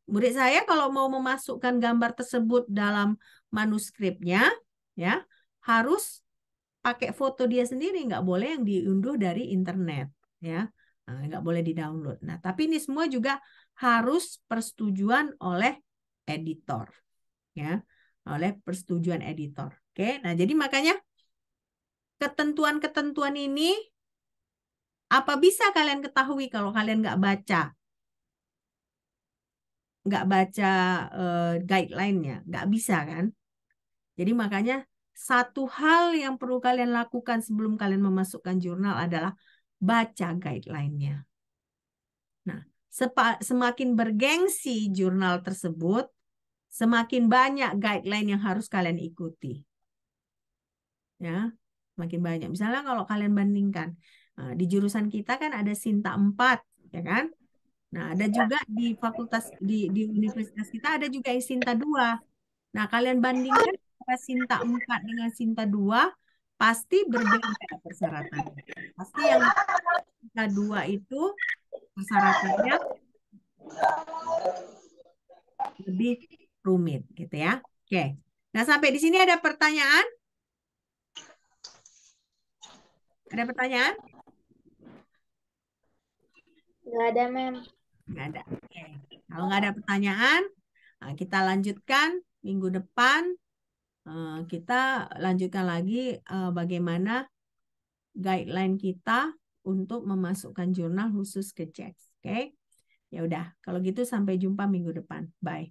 A: murid saya kalau mau memasukkan gambar tersebut dalam manuskripnya, ya harus pakai foto dia sendiri, nggak boleh yang diunduh dari internet, ya, nggak boleh di-download. Nah, tapi ini semua juga harus persetujuan oleh editor, ya. oleh persetujuan editor. Oke, nah jadi makanya ketentuan-ketentuan ini apa bisa kalian ketahui kalau kalian nggak baca guideline-nya, nggak bisa kan? Jadi makanya satu hal yang perlu kalian lakukan sebelum kalian memasukkan jurnal adalah baca guideline-nya. Nah, semakin bergengsi jurnal tersebut, semakin banyak guideline yang harus kalian ikuti. Ya, semakin banyak. Misalnya kalau kalian bandingkan, di jurusan kita kan ada Sinta 4, ya kan? Nah, ada juga di di universitas kita ada juga yang Sinta 2. Nah, kalian bandingkan antara Sinta 4 dengan Sinta 2, pasti berbeda persyaratannya. Pasti yang Sinta 2 itu persyaratannya lebih rumit gitu ya. Oke. Nah, sampai di sini ada pertanyaan? Ada pertanyaan?
B: Nggak ada, Mem.
A: Nggak ada. Oke. Kalau nggak ada pertanyaan, kita lanjutkan minggu depan. Kita lanjutkan lagi bagaimana guideline kita untuk memasukkan jurnal khusus ke JEX. Oke. Ya udah, kalau gitu sampai jumpa minggu depan. Bye.